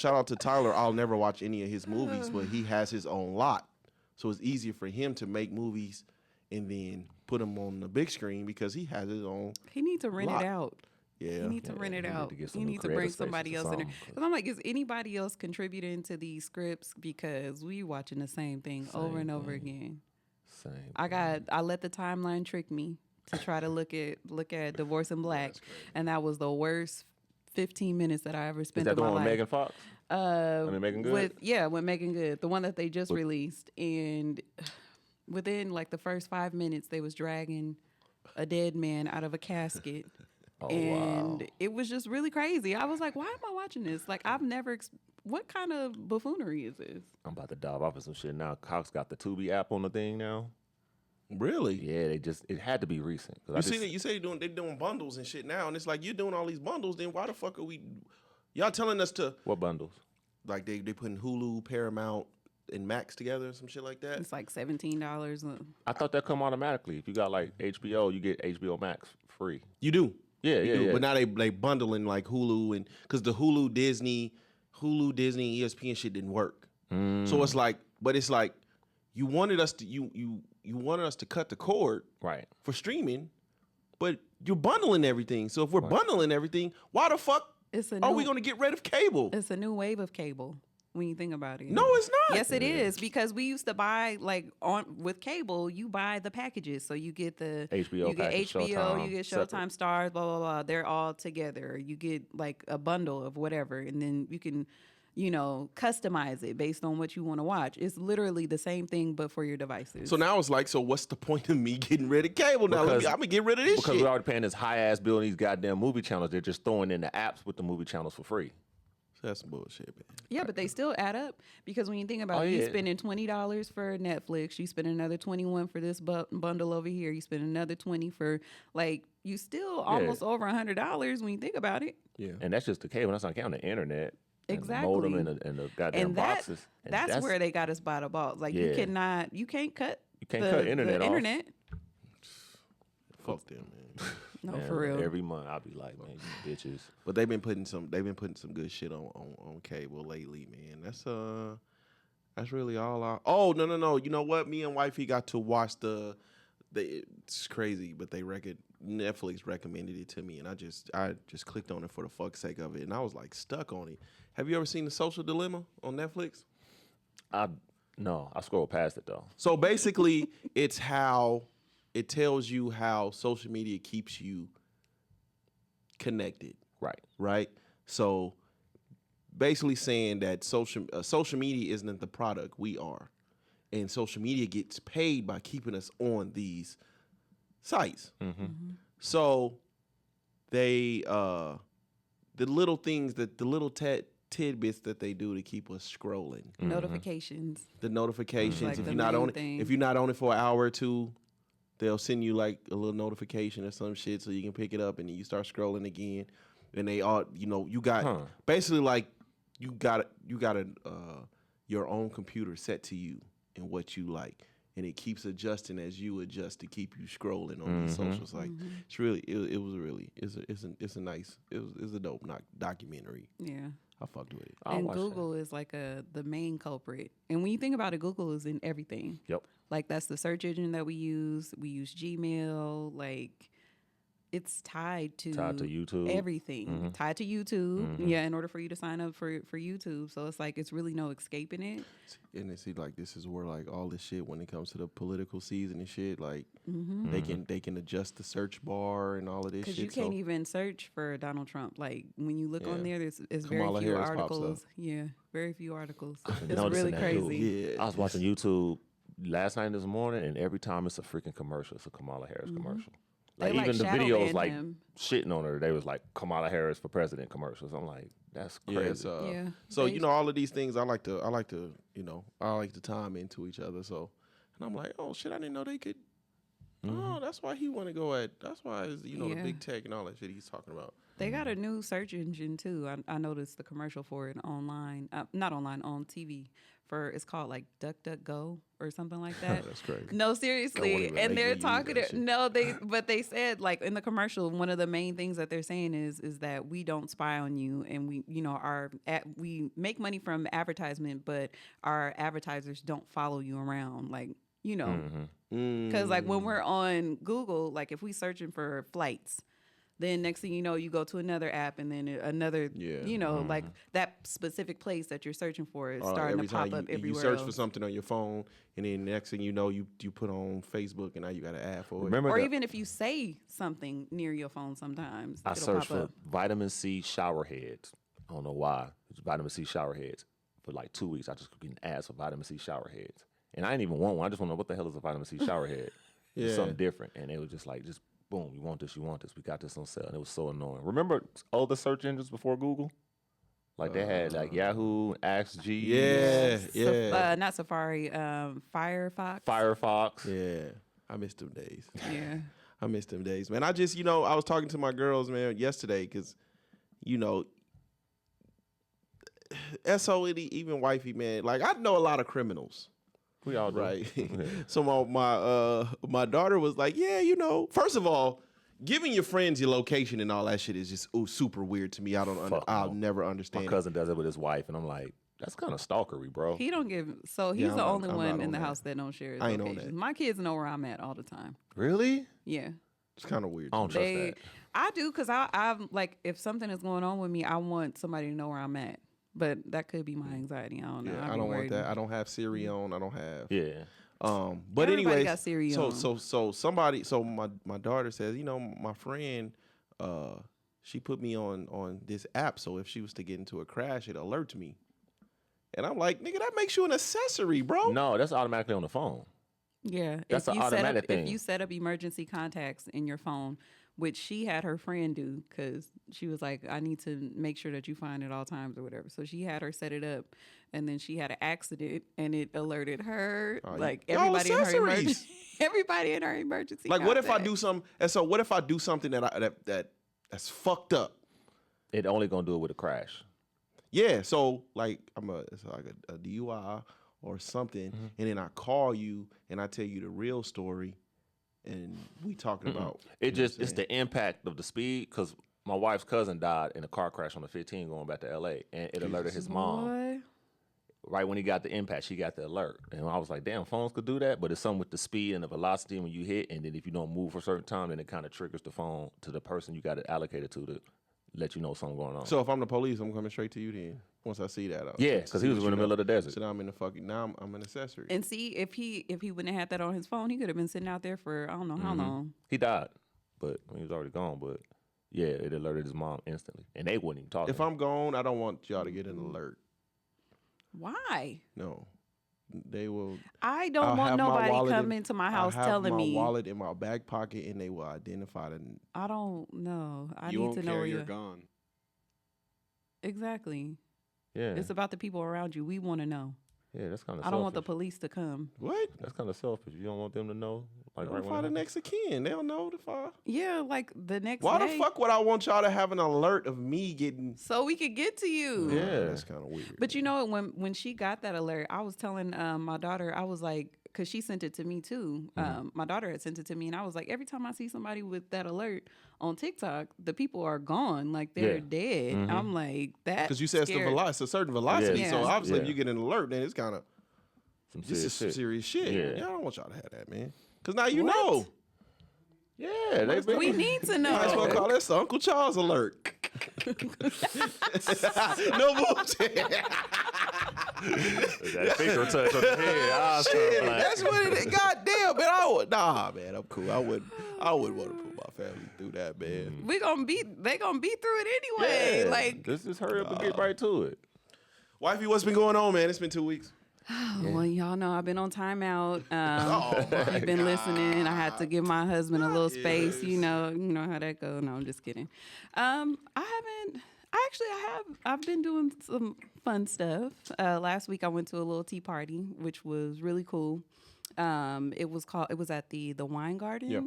out to Tyler. I'll never watch any of his movies, but he has his own lot, so it's easier for him to make movies and then put them on the big screen because he has his own. He needs to rent lot. it out. Yeah, You need to rent it you need out. to get some You new need to creative bring spaces somebody or else in there. something, 'cause- Because I'm like, is anybody else contributing to these scripts? Because we watching the same thing over and over again. Same. I let the timeline trick me to try to look at Divorce in Black, and that was the worst 15 minutes that I ever Is spent that in the my one with life. Megan Fox? Megan Good? With Megan Good, the one that they just released, and within like the first 5 minutes, they was dragging a dead man out of a casket. Oh, And wow. it was just really crazy. I was like, why am I watching this? Like, I've never, what kind of buffoonery is this? I'm about to dive off of some shit now. Cox got the Tubi app on the thing now. really. Yeah, it had to be recent. 'Cause I You just- see that? You say they're doing bundles and shit now, and it's like you're doing all these bundles. Then why the fuck are we? Y'all telling us to What bundles? like they putting Hulu, Paramount, and Max together and some shit like that. It's like $17. I thought that come automatically. If you got like HBO, you get HBO Max free. You do. Yeah, You yeah, do. yeah. But now they bundling like Hulu and because the Hulu, Disney, ESPN shit didn't work. So it's like, but it's like you wanted us to you wanted us to cut the cord Right. for streaming, but you're bundling everything. So if we're bundling everything, why the fuck are we going to get rid of cable? It's a new wave of cable when you think about it. No, it's not. Yes, it is, because we used to buy like with cable. You buy the packages, so you get the HBO you get package, HBO, Showtime, you get separate. Showtime Stars, blah blah blah. They're all together. You get like a bundle of whatever, and then you can customize it based on what you want to watch. It's literally the same thing, but for your devices. So now it's like, so what's the point of me getting rid of cable now? Because- I'm gonna get rid of this Because shit. we're already paying this high ass bill on these goddamn movie channels. They're just throwing in the apps with the movie channels for free. That's some bullshit, man. Yeah, but they still add up because when you think about it, you spending $20 for Netflix, you spend another 21 for this bundle over here, you spend another 20 for you still almost over $100 when you think about it. Yeah. And that's just the cable. That's not counting the internet. And Exactly. the modem and the goddamn boxes. And that's where they got us by the balls. Like you can't cut You can't cut the internet off. internet. Fuck them, man. No, Man, for real. Every month I'll be like, man, you bitches. But they've been putting some good shit on cable lately, man. That's really all. Oh no! You know what? Me and wifey got to watch it's crazy, but Netflix recommended it to me, and I just clicked on it for the fuck's sake of it, and I was like stuck on it. Have you ever seen The Social Dilemma on Netflix? No, I scrolled past it though. So basically, it tells you how social media keeps you connected. Right. So basically saying that social media isn't the product, we are. And social media gets paid by keeping us on these sites. So they the little things the little tidbits that they do to keep us scrolling. Notifications. The notifications. Like if the you're not on main thing. if you're not on it for an hour or two, they'll send you like a little notification or some shit so you can pick it up and then you start scrolling again. And they all, you got basically like you got your own computer set to you and what you like, and it keeps adjusting as you adjust to keep you scrolling on these socials. Like it's really, it's a dope documentary. Yeah. I fucked with it. And Google is like the main culprit. And when you think about it, Google is in everything. Yep. Like that's the search engine that we use. We use Gmail. Like it's tied to YouTube. Everything. Tied to YouTube. Yeah, in order for you to sign up for YouTube. So it's like it's really no escaping it. And it seems like this is where like all this shit when it comes to the political season and shit, like they can adjust the search bar and all of this shit. Because you can't even search for Donald Trump. Like when you look on there, it's Kamala very few Harris pops articles. up. Yeah, very few articles. been It's noticing really that, crazy. dude. I was watching YouTube last night and this morning, and every time it's a freaking commercial. It's a Kamala Harris commercial. They, Like even the shadow videos ban like him. shitting on her, they was like Kamala Harris for president commercials. I'm like, that's crazy. Yeah. So They- all of these things I like to time into each other. So, and I'm like, oh shit, I didn't know they could. Oh, that's why he want to go at. That's why the Yeah. big tech and all that shit he's talking about. They got a new search engine too. I noticed the commercial for it online, not online, on TV. It's called like DuckDuckGo or something like that. That's crazy. No, I won't seriously. even And make they're you use talking. that shit. But they said like in the commercial, one of the main things that they're saying is that we don't spy on you, and we make money from advertisement, but our advertisers don't follow you around, like because like when we're on Google, like if we searching for flights. Then next thing you know, you go to another app, and then another, like that specific place that you're searching for is starting every to pop time up everywhere you search else. for something on your phone, and then next thing you know, you put on Facebook, and now you got an ad for it. Remember Or even if you say something near your phone, sometimes I it'll searched pop for up. vitamin C shower heads. I don't know why. It's vitamin C shower heads. For like 2 weeks, I just kept getting ads for vitamin C shower heads. And I didn't even want one. I just want to know what the hell is a vitamin C shower head. It's Yeah. something different. And it was just like, boom, you want this, we got this on sale. And it was so annoying. Remember other search engines before Google? Like they had like Yahoo, AskG, Yeah. Not Safari, Firefox. Firefox. Yeah, I missed them days. Yeah. I missed them days, man. I just, I was talking to my girls, man, yesterday because, SOE, even wifey, man. Like, I know a lot of criminals. We all do. Right. So my daughter was like, yeah, first of all, giving your friends your location and all that shit is just super weird to me. I'll never understand. My cousin does it with his wife, and I'm like, that's kind of stalkery, bro. He don't give. So he's I'm the not- only I'm one not in on the that. house that don't share his I ain't on location. that. My kids know where I'm at all the time. Really? Yeah. It's kind of weird. I don't trust They, that. I do because I'm like, if something is going on with me, I want somebody to know where I'm at. But that could be my anxiety. I don't know. Yeah, I'd I be don't want worried. that. I don't have Siri on. I don't have. Yeah. But Everybody anyways, got Siri so on. my daughter says, my friend, she put me on this app, so if she was to get into a crash, it alerts me. And I'm like, nigga, that makes you an accessory, bro. No, that's automatically on the phone. Yeah, That's if an you set automatic up, thing. If you set up emergency contacts in your phone, which she had her friend do, because she was like, I need to make sure that you find it all times or whatever. So she had her set it up, and then she had an accident, and it alerted her, like y'all everybody in her accessories. emergency, everybody in her emergency. Like, what if I contacts. do something? And so, what if I do something that's fucked up? It only gonna do it with a crash. Yeah. So, like, it's like a DUI or something, and then I call you and I tell you the real story, and we talking about It's the impact of the speed. Because my wife's cousin died in a car crash on the 15 going back to L.A. and it alerted his mom. Boy. Right when he got the impact, she got the alert, and I was like, "Damn, phones could do that." But it's something with the speed and the velocity when you hit, and then if you don't move for a certain time, then it kind of triggers the phone to the person you got it allocated to let you know something going on. So if I'm the police, I'm coming straight to you then. Once I see that, Yeah, because he was in the middle of the desert. So now I'm in the fucking. Now I'm an accessory. And see, if he wouldn't have had that on his phone, he could have been sitting out there for I don't know how long. He died, but he was already gone. But yeah, it alerted his mom instantly, and they wouldn't even talk. If I'm gone, I don't want y'all to get an alert. Why? No, they will. I don't I'll want have my nobody wallet come in- into my I'll house have telling my me. wallet in my back pocket, and they will identify the. I don't know. I You need won't to know care where you're you're gone. exactly. yeah, It's about the people around you. We want to know. yeah, that's kind of. I don't want the police to come. What? That's kind of selfish. You don't want them to know. Like right Notify the when next of kin. They'll notify. Yeah, like the next Why day. the fuck would I want y'all to have an alert of me getting? So we could get to you. Yeah. That's kind of weird. But you know what? When she got that alert, I was telling my daughter, I was like, because she sent it to me too. My daughter had sent it to me, and I was like, every time I see somebody with that alert on TikTok, the people are gone, like they're Yeah. dead. I'm like that Because you said it's it's a certain velocity. Yeah. So Yeah. obviously, if Yeah. you get an alert, then it's kind of some this is some shit. serious shit. Yeah. Yeah, I don't want y'all to have that, man. Because now you What? know. Yeah, they been. We need to know. Might as well call this Uncle Charles alert. No bullshit. That finger touch on the head. I was Shit, like, that's what it is. Goddamn, man. Man, I'm cool. I wouldn't want to put my family through that, man. They gonna be through it anyway. yeah, Like, let's just hurry up and get right to it. Wifey, what's been going on, man? It's been 2 weeks. well, y'all know I've been on timeout. Oh, my You've been listening. I had to God. give my husband a little space. Yes. You know how that goes. No, I'm just kidding. I've been doing some fun stuff. Last week I went to a little tea party, which was really cool. It was at the Wine Garden. Yep.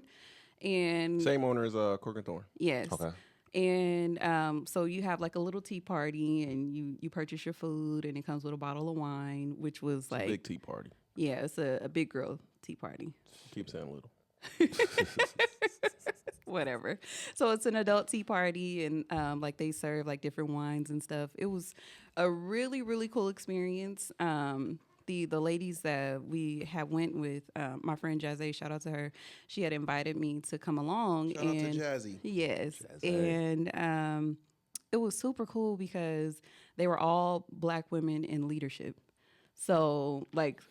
And Same owner as Cork and Thorn. yes. Okay. And so you have like a little tea party, and you purchase your food, and it comes with a bottle of wine, which was like Big tea party. yeah, it's a big girl tea party. Keep saying little. Whatever. So it's an adult tea party, and like they serve like different wines and stuff. It was a really, really cool experience. The ladies that we had went with, my friend Jazzy, shout out to her. She had invited me to come along. Shout out to Jazzy. Yes. Jazzy. And it was super cool because they were all Black women in leadership. So like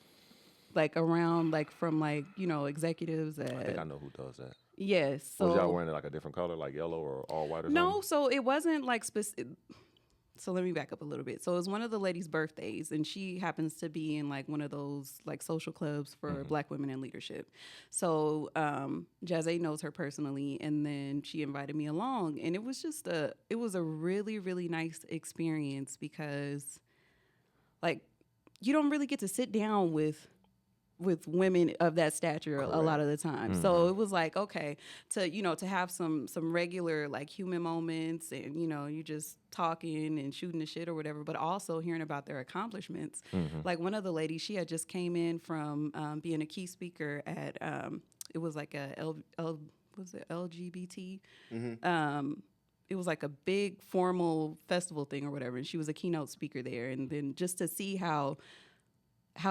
around like from like, executives I think I at know who does that. yes. So Was y'all wearing like a different color, like yellow or all white or no, something? so it wasn't like specific. So let me back up a little bit. So it was one of the ladies' birthdays, and she happens to be in like one of those like social clubs for Black women in leadership. So Jazzy knows her personally, and then she invited me along, and it was a really, really nice experience because like you don't really get to sit down with women of that stature a lot of the time. So it was like, okay, to have some regular like human moments, and you just talking and shooting the shit or whatever, but also hearing about their accomplishments. Like one of the ladies, she had just came in from being a key speaker at it was like a LGBT it was like a big formal festival thing or whatever, and she was a keynote speaker there. And then just to see how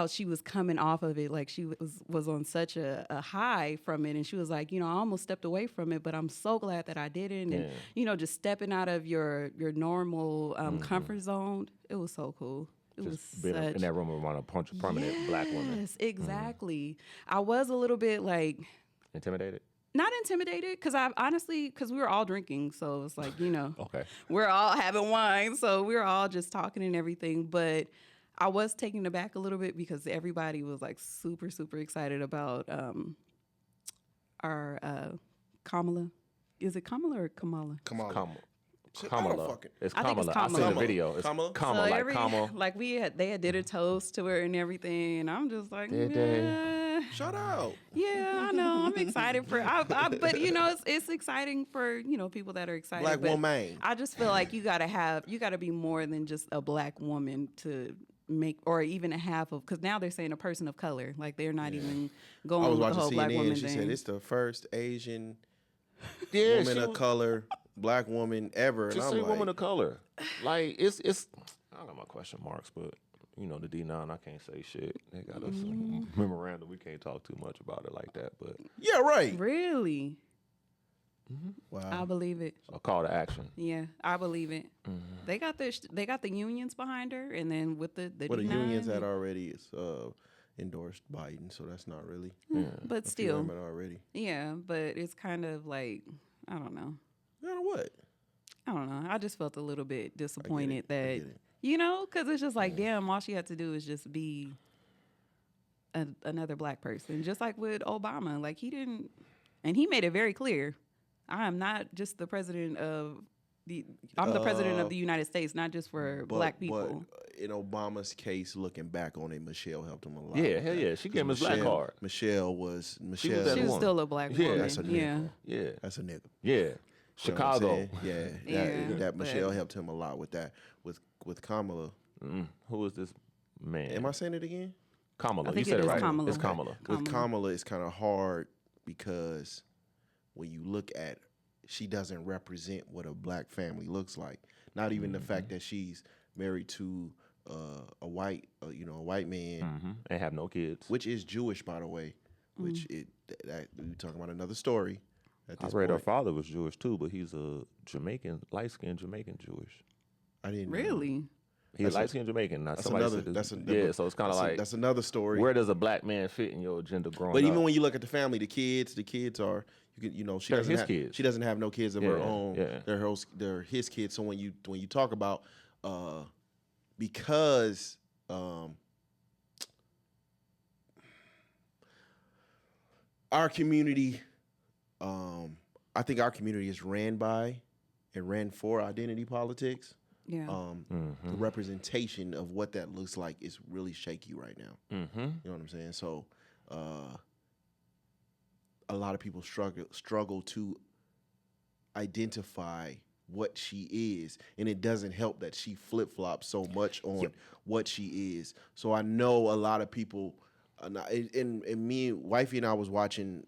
she was coming off of it, like she was on such a high from it, and she was like, I almost stepped away from it, but I'm so glad that I didn't. And just stepping out of your normal comfort zone, it was so cool. It was Being such in that room around a bunch of prominent Black women. Yes, exactly. I was a little bit like Intimidated? not intimidated because we were all drinking, so it's like Okay. we're all having wine, so we were all just talking and everything, but I was taken aback a little bit because everybody was like super, super excited about our Kamala. Is it Kamala or Kamala? Kamala. Kamala. Shit, I Kamala. don't fucking. It's I think it's Kamala. I seen the Kamala. video. It's Kamala? Kamala. Like Kamala. like they had did a toast to her and everything, and I'm just like, Did they? yeah, Shut out. yeah, I know. I'm excited for, but it's exciting for people that are excited. Black but woman. I just feel like you gotta be more than just a black woman to make, or even a half of, because now they're saying a person of color, like they're not even I going was with the watching whole black CNN. woman She thing. said it's the first Asian Yeah, woman she of was- color, black woman ever. And Just I'm say like, woman of color. Like it's. I got my question marks, but the D9, I can't say shit. They got us a memorandum. We can't talk too much about it like that, but yeah, right. Really, I Wow. believe it. a call to action. Yeah, I believe it. They got the unions behind her, and then with the Well, the D9, unions had already endorsed Biden, so that's not really. but a few still, women already. yeah. But it's kind of like, I don't know. You know what? I don't know. I just felt a little bit disappointed I that, get it. because it's just like, damn, all she had to do is just be another black person. Just like with Obama. Like, he didn't, and he made it very clear, I am not just the president of I'm the president of the United States, not just for black people. But in Obama's case, looking back on it, Michelle helped him a lot. Yeah, with hell that. yeah. She gave him his black Michelle- card. Michelle was that She Michelle. was woman. still a black Yeah. woman. That's a nigga. Yeah. Yeah, That's a nigga. yeah. You know what I'm Chicago. saying? Yeah, Yeah, that but- Michelle helped him a lot with that. With Kamala, Who is this man? am I saying it again? Kamala. I think you said it it is right. Kamala. It's Kamala. With Kamala, it's kind of hard because when you look at, she doesn't represent what a black family looks like. Not even the fact that she's married to a white man, And have no kids. which is Jewish, by the way. Which that we talking about another story. At I this read her point. father was Jewish too, but he's a Jamaican, light-skinned Jamaican Jewish. I didn't know. Really? He's That's a- light-skinned Jamaican. Now, That's somebody another. said That's this- a, yeah. So it's kind of like that's another story. where does a black man fit in your agenda growing But up? even when you look at the family, the kids are she They're doesn't his have, kids. She doesn't have no kids of her Yeah, own. yeah. They're his kids. So when you talk about because our community, I think our community is ran by and ran for identity politics. Yeah. The representation of what that looks like is really shaky right now. Mm-hmm. You know what I'm saying? So a lot of people struggle to identify what she is, and it doesn't help that she flip-flops so much on what she is. So I know a lot of people, and me, wifey and I was watching,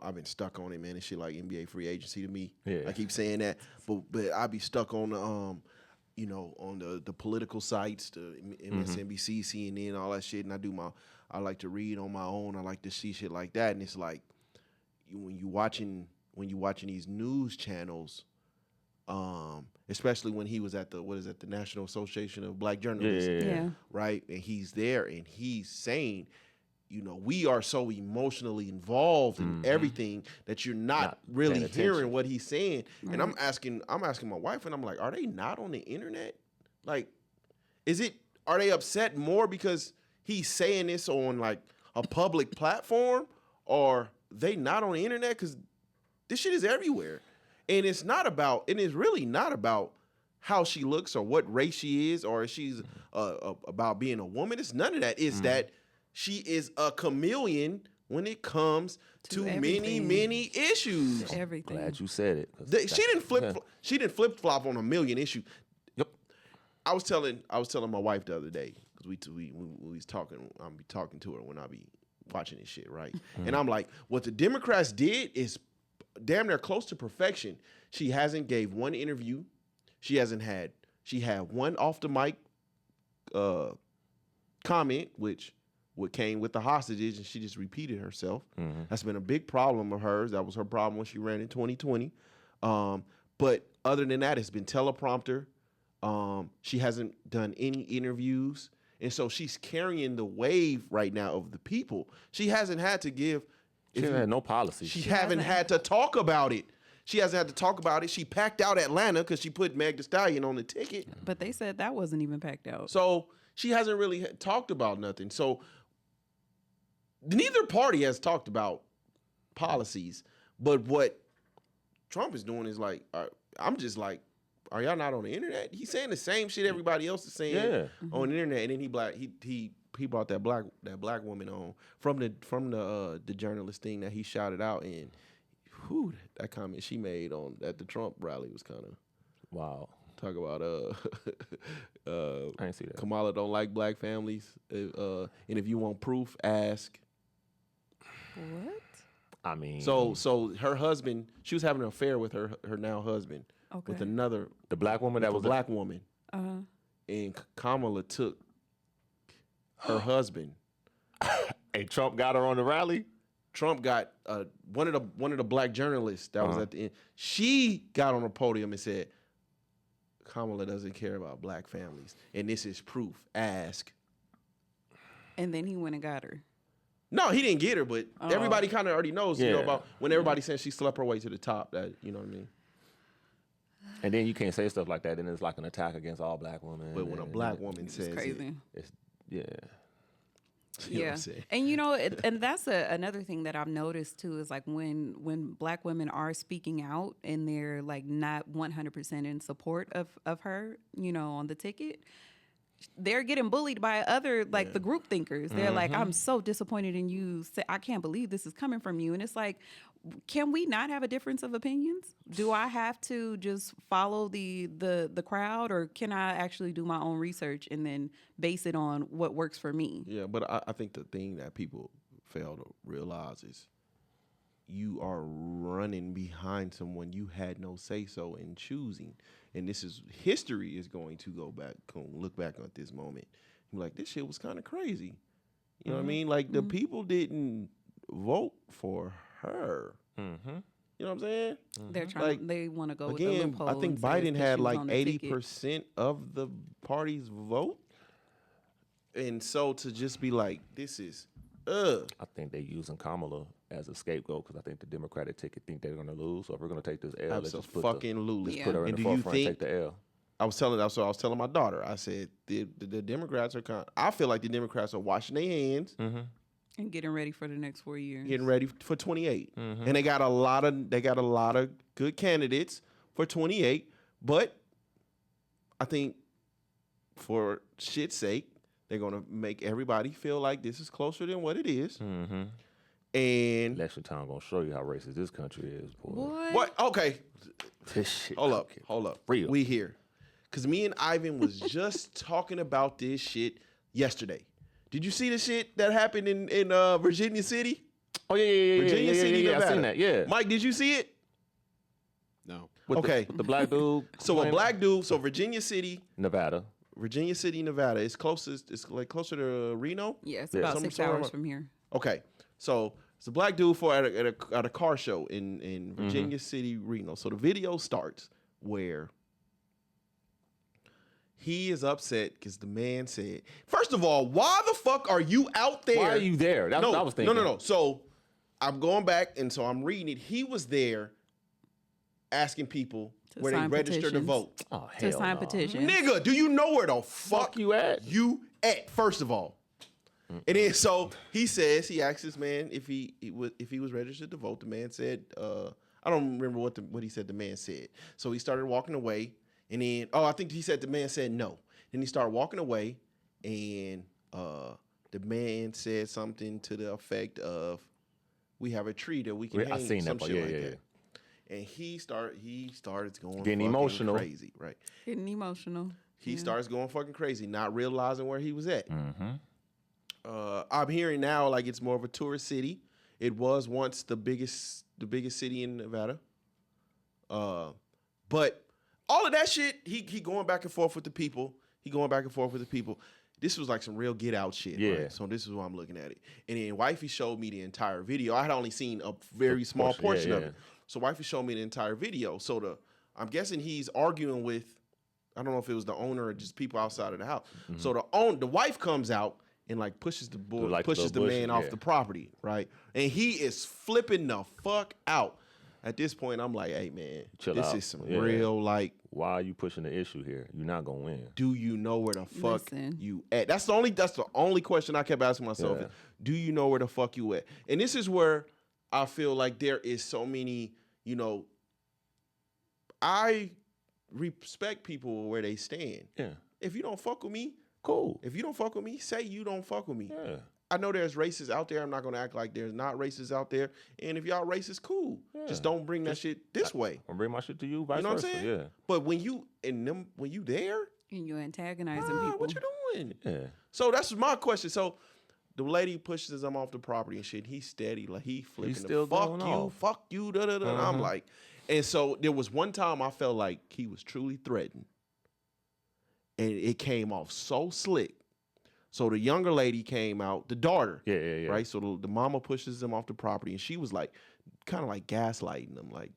I've been stuck on it, man, and shit like NBA free agency to me. Yeah. I keep saying that, but I be stuck on the on the political sites, the MSNBC, CNN, all that shit, and I like to read on my own. I like to see shit like that, and it's like when you watching these news channels, especially when he was at the National Association of Black Journalists, Yeah. right, and he's there and he's saying, we are so emotionally involved in everything that you're not really paying hearing attention. what he's saying. And I'm asking my wife, and I'm like, are they not on the internet? Like, are they upset more because he's saying this on like a public platform, or they not on the internet because this shit is everywhere? And it's really not about how she looks or what race she is, or if she's about being a woman. It's none of that. It's that she is a chameleon when it comes to many, everything. many issues. Everything. Glad you said it. 'cause She didn't yeah. She didn't flip flop on a million issues. Yep. I was telling my wife the other day because we was talking. I'm be talking to her when I be watching this shit, right? And I'm like, what the Democrats did is damn near close to perfection. She hasn't gave one interview. She had one off the mic comment, which came with the hostages, and she just repeated herself. That's been a big problem of hers. That was her problem when she ran in 2020. But other than that, it's been teleprompter. She hasn't done any interviews. And so she's carrying the wave right now of the people. She hasn't had to give. She had no policy. She haven't had to talk about it. She hasn't had to talk about it. She packed out Atlanta because she put Meg Thee Stallion on the ticket. But they said that wasn't even packed out. So she hasn't really talked about nothing. So neither party has talked about policies, but what Trump is doing is like, I'm just like, are y'all not on the internet? He's saying the same shit everybody else is saying on the internet, and then he brought that black woman on from the journalist thing that he shouted out, and that comment she made at the Trump rally was kind of wow. Talk about I didn't see that. Kamala don't like black families, and if you want proof, ask. What? I mean, so her husband, she was having an affair with her now husband with another the black woman that was black woman, and Kamala took her husband. And Trump got her on the rally. Trump got one of the black journalists that was at the end. She got on the podium and said, Kamala doesn't care about black families, and this is proof. Ask. And then he went and got her. No, he didn't get her, but everybody kind of already knows, about when everybody says she slept her way to the top. That you know what I mean. And then you can't say stuff like that, and it's like an attack against all black women. But when a black woman says crazy. It's You know what I'm saying? And and that's another thing that I've noticed too is like when black women are speaking out and they're like not 100% in support of her, on the ticket, they're getting bullied by other the group thinkers. They're like, I'm so disappointed in you. I can't believe this is coming from you. And it's like, can we not have a difference of opinions? Do I have to just follow the crowd, or can I actually do my own research and then base it on what works for me? Yeah, but I think the thing that people fail to realize is you are running behind someone you had no say-so in choosing. And history is going to look back at this moment. Be like, this shit was kind of crazy. You know what I mean? Like, the people didn't vote for her. You know what I'm saying? They're trying. They want to go again, with the loophole. I think Biden had like 80% of the party's vote. And so to just be like, this is, I think they're using Kamala as a scapegoat because I think the Democratic ticket think they're going to lose. So if we're going to take this L, let's just put her in the forefront and take the L. I was telling my daughter, I said, the Democrats are I feel like the Democrats are washing their hands. And getting ready for the next 4 years. Getting ready for 28. And they got a lot of good candidates for 28. But I think for shit's sake, they're going to make everybody feel like this is closer than what it is. And election time going to show you how racist this country is, boy. What? Okay. This shit. Hold up. Real. We here. Because me and Ivan was just talking about this shit yesterday. Did you see the shit that happened in Virginia City? Oh, yeah. Virginia City, Nevada. I seen that, yeah. Mike, did you see it? No. Okay. The black dude. So a black dude, Virginia City, Nevada. It's closest, it's like closer to Reno. Yeah, it's about 6 hours from here. Okay. So it's a black dude at a car show in Virginia City, Reno. So the video starts where he is upset because the man said, first of all, why the fuck are you out there? Why are you there? That's what I was thinking. No. So I'm going back, and so I'm reading it. He was there asking people where they register to vote. Oh, hell to sign petitions. Nigga, do you know where the fuck you at? First of all. And then so he asks this man if he was registered to vote. The man said, I don't remember what he said the man said. So he started walking away, and then I think he said the man said no. Then he started walking away, and the man said something to the effect of, "We have a tree that we can hang." I seen some that, shit yeah. that. And he started going getting emotional, crazy, right? Getting emotional. He starts going fucking crazy, not realizing where he was at. I'm hearing now like it's more of a tourist city. It was once the biggest city in Nevada. But all of that shit, he going back and forth with the people. This was like some real get out shit. Yeah. Right? So this is why I'm looking at it. And then wifey showed me the entire video. I had only seen a very small portion of it. So wifey showed me the entire video. So I'm guessing he's arguing with, I don't know if it was the owner or just people outside of the house. So the wife comes out and like pushes the man off the property, right? And he is flipping the fuck out. At this point, I'm like, hey man, Chill this out. is some Yeah. real like. Why are you pushing the issue here? You're not gonna win. Do you know where the fuck Listen. you at? That's the only question I kept asking myself. Yeah. Is, do you know where the fuck you at? And this is where I feel like there is so many, you know, I respect people where they stand. Yeah. If you don't fuck with me, Cool. if you don't fuck with me, say you don't fuck with me. Yeah. I know there's racists out there. I'm not gonna act like there's not racists out there. And if y'all racist, cool. Yeah. Just don't bring that shit this way. I'll bring my shit to you, vice You know what I'm versa. saying? Yeah. But when you there, And you're antagonizing people. what you doing? Yeah. So that's my question. So the lady pushes him off the property and shit. He's steady, like he flipping. still fuck going you, off. fuck you, da da da. And I'm like, and so there was one time I felt like he was truly threatened, and it came off so slick. So the younger lady came out, the daughter, Yeah. right? So the mama pushes him off the property, and she was like, kind of like gaslighting him, like,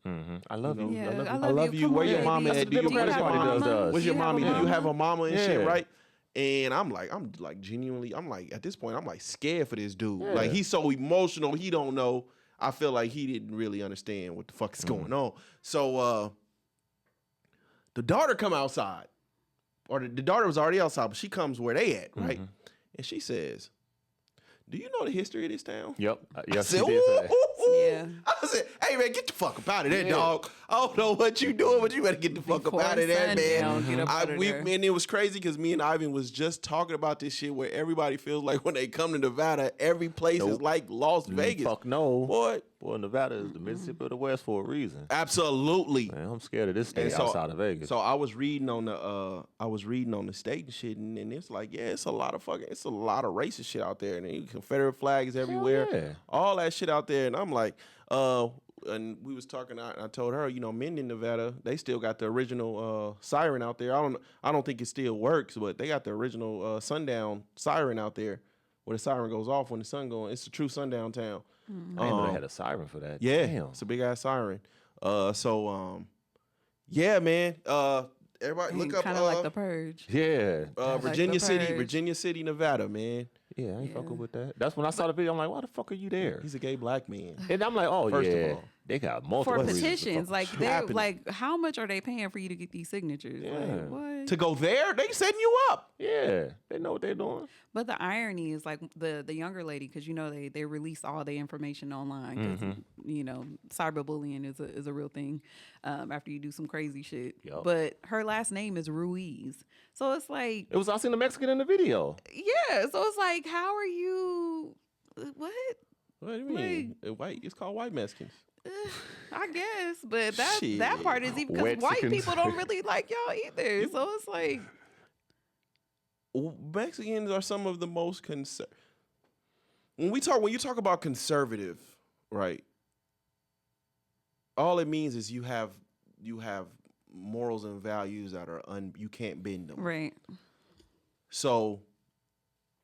I love you. Yeah, I love you. you. Where your mama That's at? what Do the you Democratic have a Party mama? does. Where's your mommy? Do you have a mama and shit, Yeah. right? And I'm like genuinely, I'm like, at this point, I'm like scared for this dude. Yeah. Like he's so emotional, he don't know. I feel like he didn't really understand what the fuck is going on. So the daughter come outside, or the daughter was already outside, but she comes where they at, right? And she says, "Do you know the history of this town?" Yep. I Yes, said, she did say that. Yeah. I said, "Hey man, get the fuck up out of there, Yeah. dog. I don't know what you doing, but you better get the fuck Before up out of there, sundown, man." get up out of there. Man, it was crazy because me and Ivan was just talking about this shit where everybody feels like when they come to Nevada, every place is Nope. like Las Vegas. Fuck no. Boy, Nevada is the Mississippi of the West for a reason. absolutely. Man, I'm scared of this state And outside of Vegas. So I was reading on the state and shit, and it's like, yeah, it's a lot of racist shit out there, and then Confederate flags everywhere, yeah. all that shit out there, and I'm like, and we was talking, I told her, you know, men in Nevada, they still got the original siren out there. I don't think it still works, but they got the original sundown siren out there, where the siren goes off when the sun going. It's a true sundown town. I didn't know they had a siren for that. Yeah, Damn. it's a big ass siren. Yeah, man. Everybody look up Kind of like the purge. Yeah. like Virginia the City, Purge. Virginia City, Nevada, man. Yeah, I ain't Yeah. fucking with that. That's when I saw the video. I'm like, why the fuck are you there? He's a gay black man. And I'm like, oh, First of yeah. all. They got multiple For reasons to petitions, fuck like with they're happening. like, how much are they paying for you to get these signatures? Yeah. Like, what? To go there, they setting you up. you. Yeah, they know what they're doing. But the irony is like the younger lady, because you know they release all the information online because you know cyberbullying is a real thing after you do some crazy shit. Yup. But her last name is Ruiz, so it's like It was I seen the Mexican in the video. yeah, so it's like how are you? What? What do you mean? White? It's called white Mexicans. I guess, but that part is even because white Wexicans. people don't really like y'all either. So it's like Mexicans are some of the most when you talk about conservative, right? All it means is you have morals and values that are you can't bend them. right. So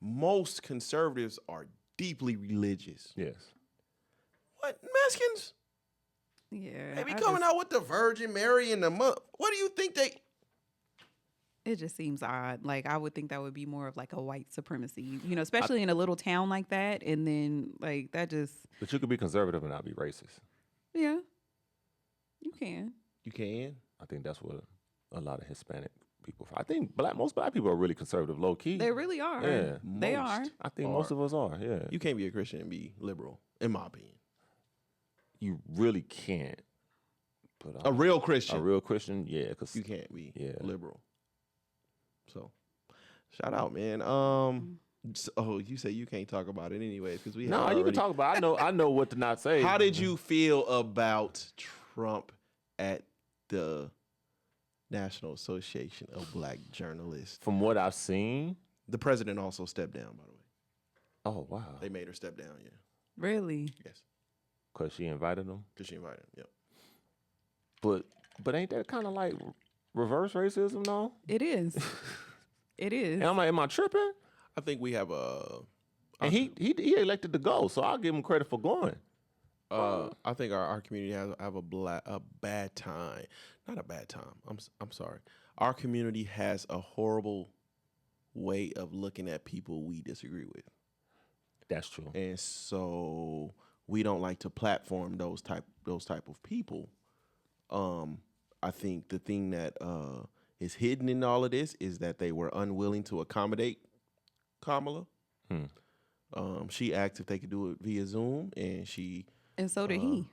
most conservatives are deeply religious. Yes. What Mexicans? Yeah, They be I coming just- out with the Virgin Mary and the What do you think they? It just seems odd. Like I would think that would be more of like a white supremacy, you know, especially in a little town like that. And then like that just But you could be conservative and not be racist. yeah, you can. You can. I think that's what a lot of Hispanic people. I think most black people are really conservative, low key. They really are. Yeah. They are. Most I think most of us are. Yeah. You can't be a Christian and be liberal, in my opinion. You really can't. But A real Christian. a real Christian, yeah, because You can't be Yeah. liberal. So, shout out, man. You say you can't talk about it anyways because we. no, have you can already- talk about. I know what to not say. How did you feel about Trump at the National Association of Black Journalists? From what I've seen. The president also stepped down, by the way. Oh wow, They made her step down. Yeah. Really? Yes. because she invited them. Because she invited him. Yep. But ain't that kind of like reverse racism though? It is. It is. And I'm like, am I tripping? I think we have a. And he elected to go, so I'll give him credit for going. I think our community have a bad time. Not a bad time. I'm sorry. Our community has a horrible way of looking at people we disagree with. That's true. And so we don't like to platform those type of people. I think the thing that is hidden in all of this is that they were unwilling to accommodate Kamala. She asked if they could do it via Zoom, and so did he.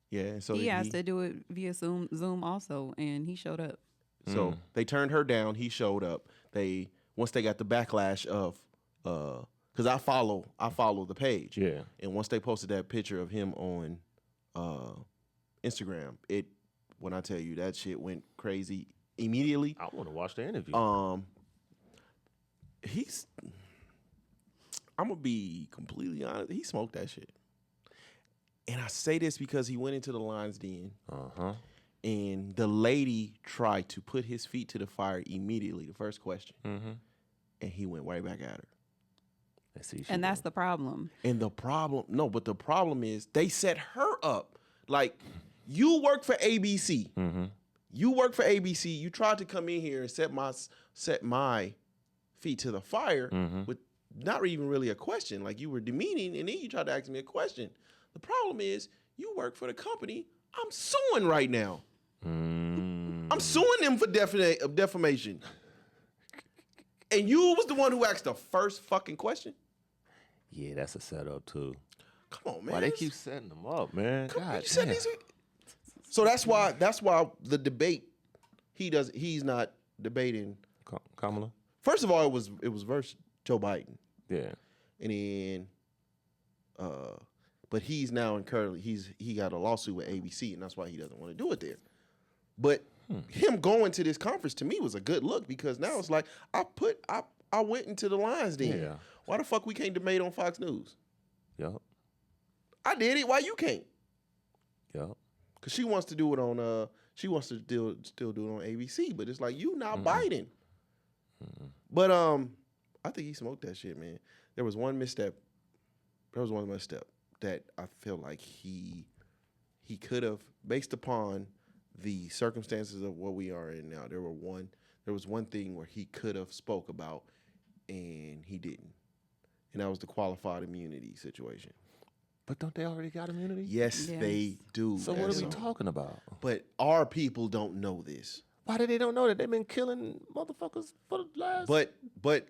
Yeah, and so He asked to do it via Zoom also, and he showed up. So they turned her down. He showed up. Once they got the backlash of because I follow the page. Yeah. And once they posted that picture of him on Instagram, when I tell you that shit went crazy immediately. I want to watch the interview. I'm gonna be completely honest. He smoked that shit. And I say this because he went into the Lion's Den. And the lady tried to put his feet to the fire immediately, the first question. And he went right back at her. And that's the problem. And the problem is they set her up. Like, you work for ABC. You work for ABC. You tried to come in here and set my feet to the fire with not even really a question. Like, you were demeaning, and then you tried to ask me a question. The problem is you work for the company I'm suing right now. I'm suing them for defamation. And you was the one who asked the first fucking question? Yeah, that's a setup too. Come on, man. Why they keep setting them up, man? God damn. So that's why the debate, he's not debating Kamala. First of all, it was versus Joe Biden. Yeah. And then but he's now incurred, he got a lawsuit with ABC, and that's why he doesn't want to do it there. But him going to this conference to me was a good look, because now it's like I went into the Lions Den. Yeah. Why the fuck we can't debate on Fox News? Yup. I did it. Why you can't? Yup. Because she wants to do it on she wants to still do it on ABC, but it's like, you not Biden. But I think he smoked that shit, man. There was one misstep that I feel like he could have, based upon the circumstances of what we are in now, there was one thing where he could have spoke about, and he didn't. And that was the qualified immunity situation. But don't they already got immunity? Yes. They do. So what are we talking about? But our people don't know this. Why do they don't know that? They've been killing motherfuckers for the last... But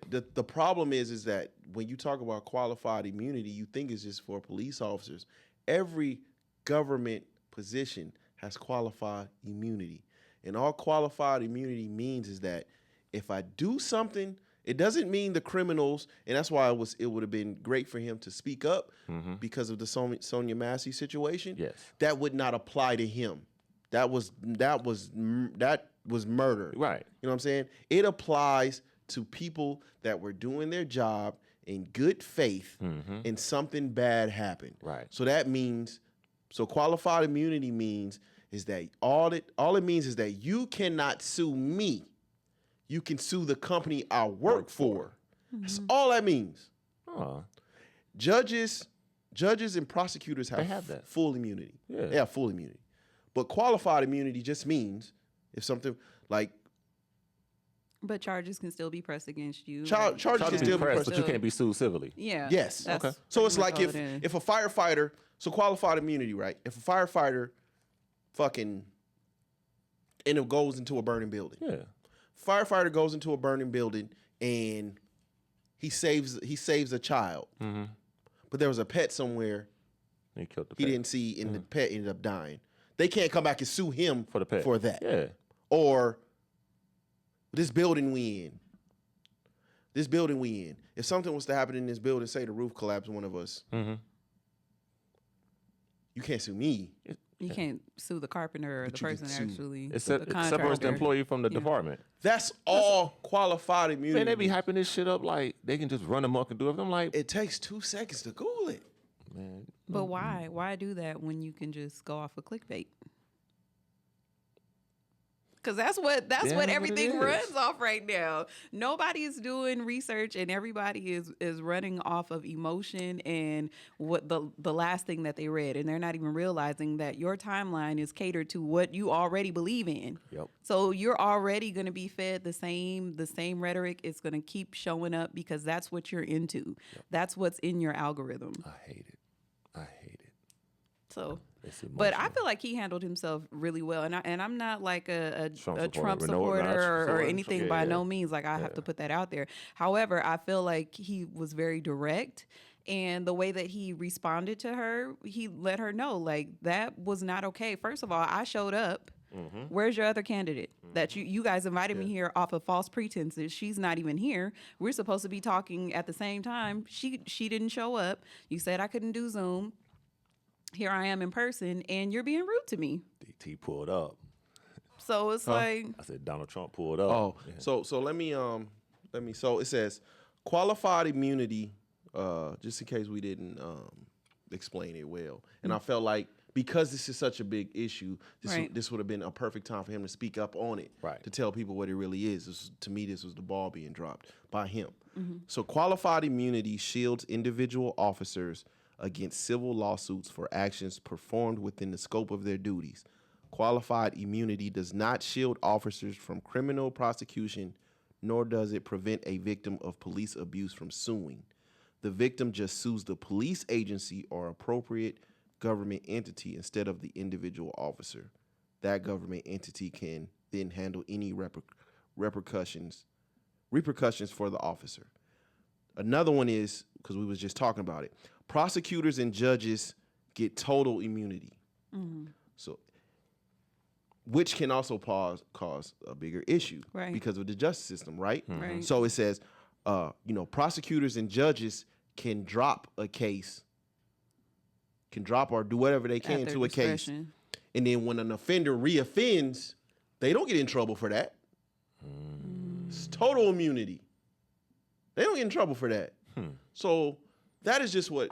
the problem is that when you talk about qualified immunity, you think it's just for police officers. Every government position has qualified immunity. And all qualified immunity means is that if I do something, it doesn't mean the criminals, and that's why it would have been great for him to speak up because of the Sonia Massey situation. Yes. That would not apply to him. That was murder. Right. You know what I'm saying? It applies to people that were doing their job in good faith and something bad happened. Right. So that means, qualified immunity means is that all it means is that you cannot sue me. You can sue the company I work for. That's all that means. Judges and prosecutors have that. full immunity. Yeah. They have full immunity. But qualified immunity just means if something like... But charges can still be pressed against you. Charges can still be pressed. But you can't be sued civilly. Yeah. Yes. Okay. So it's like if a firefighter... So qualified immunity, right? If a firefighter fucking... and it goes into a burning building. Yeah. Firefighter goes into a burning building and he saves a child. But there was a pet somewhere He killed the he pet. didn't see, and the pet ended up dying. They can't come back and sue him For the pet. for that. Yeah. Or this building we in. If something was to happen in this building, say the roof collapsed, one of us, you can't sue me. You can't sue the carpenter or But the you can person sue- actually. It the separates the employee from the Yeah. department. That's all qualified immunity. Man, they be hyping this shit up like they can just run amok and do it. I'm like, It takes 2 seconds to Google it. man. But why? Why do that when you can just go off of clickbait? Because that's what what it everything is. runs off right now. Nobody is doing research, and everybody is running off of emotion and what the last thing that they read, and they're not even realizing that your timeline is catered to what you already believe in. Yep. So you're already going to be fed the same rhetoric. It's going to keep showing up because that's what you're into. That's what's in your algorithm. I hate it. So, It's but I emotional. feel like he handled himself really well, and I'm not like a Trump Trump supporter. supporter No, not or supporter. anything Yeah, by yeah. no means. Like I have to put that out there. However, I feel like he was very direct, and the way that he responded to her, he let her know like that was not okay. First of all, I showed up. Where's your other candidate that you guys invited me here off of false pretenses? She's not even here. We're supposed to be talking at the same time. She didn't show up. You said I couldn't do Zoom. Here I am in person, and you're being rude to me. DT pulled up. So it's like, I said Donald Trump pulled up. Oh, so let me so it says qualified immunity. Just in case we didn't explain it well, and I felt like because this is such a big issue, Right. this would have been a perfect time for him to speak up on it, Right. to tell people what it really is. To me, this was the ball being dropped by him. So qualified immunity shields individual officers against civil lawsuits for actions performed within the scope of their duties. Qualified immunity does not shield officers from criminal prosecution, nor does it prevent a victim of police abuse from suing. The victim just sues the police agency or appropriate government entity instead of the individual officer. That government entity can then handle any repercussions for the officer. Another one is, because we was just talking about it, prosecutors and judges get total immunity. So, which can also cause a bigger issue Right. because of the justice system, right? Right. So it says, prosecutors and judges can drop a case, can drop or do whatever they can at their to a case, discretion. and then when an offender reoffends, they don't get in trouble for that. It's total immunity. They don't get in trouble for that. So that is just what,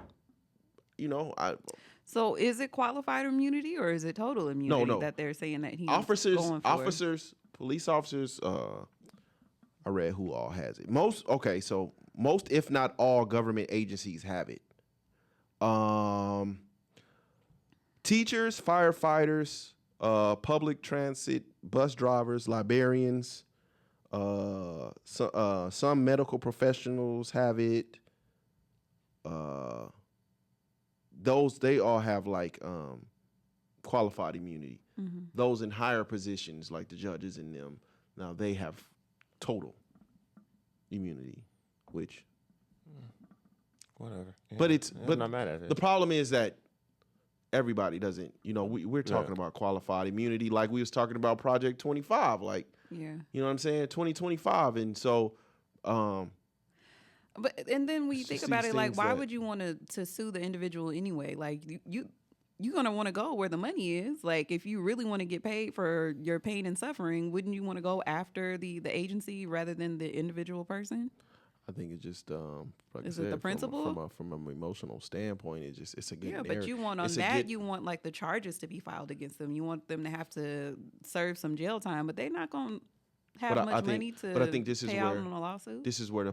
So is it qualified immunity or is it total immunity no. that they're saying that he's officers, going for? police officers, I read who all has it. Most, if not all government agencies have it. Teachers, firefighters, public transit, bus drivers, librarians, some medical professionals have it. They all have like qualified immunity. Those in higher positions, like the judges and them, now they have total immunity, which. Whatever. Yeah. But it's Yeah, but I'm not mad at it. the problem is that everybody doesn't. We're talking about qualified immunity, like we was talking about Project 25, like Yeah. you know what I'm saying, 2025, and so. But and then when you It's think just about these it, like, things why that- would you want to sue the individual anyway? Like, you're gonna want to go where the money is. Like, if you really want to get paid for your pain and suffering, wouldn't you want to go after the agency rather than the individual person? I think it's just like Is I it the said, principle? from an emotional standpoint, it's a good Yeah, but you want it's a that good- you want like the charges to be filed against them. You want them to have to serve some jail time, but they're not gonna have But I much think- money to but I think this is pay out where- on a lawsuit. This is where the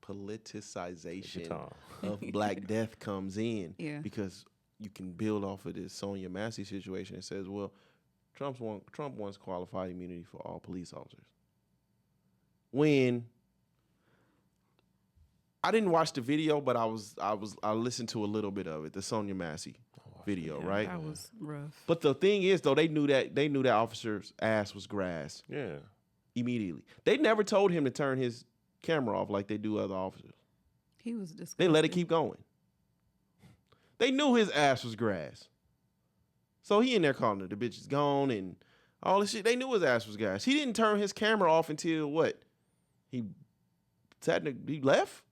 politicization Tom. of Black Death comes in. Yeah. Because you can build off of this Sonia Massey situation. It says, well, Trump wants qualified immunity for all police officers. When I didn't watch the video, but I listened to a little bit of it, the Sonia Massey video, Yeah, right? That was rough. But the thing is, though, they knew that officer's ass was grass Yeah. immediately. They never told him to turn his camera off like they do other officers. He was disgusting. They let it keep going. They knew his ass was grass. So he in there calling her, the bitch is gone and all this shit. They knew his ass was grass. He didn't turn his camera off until what? He left?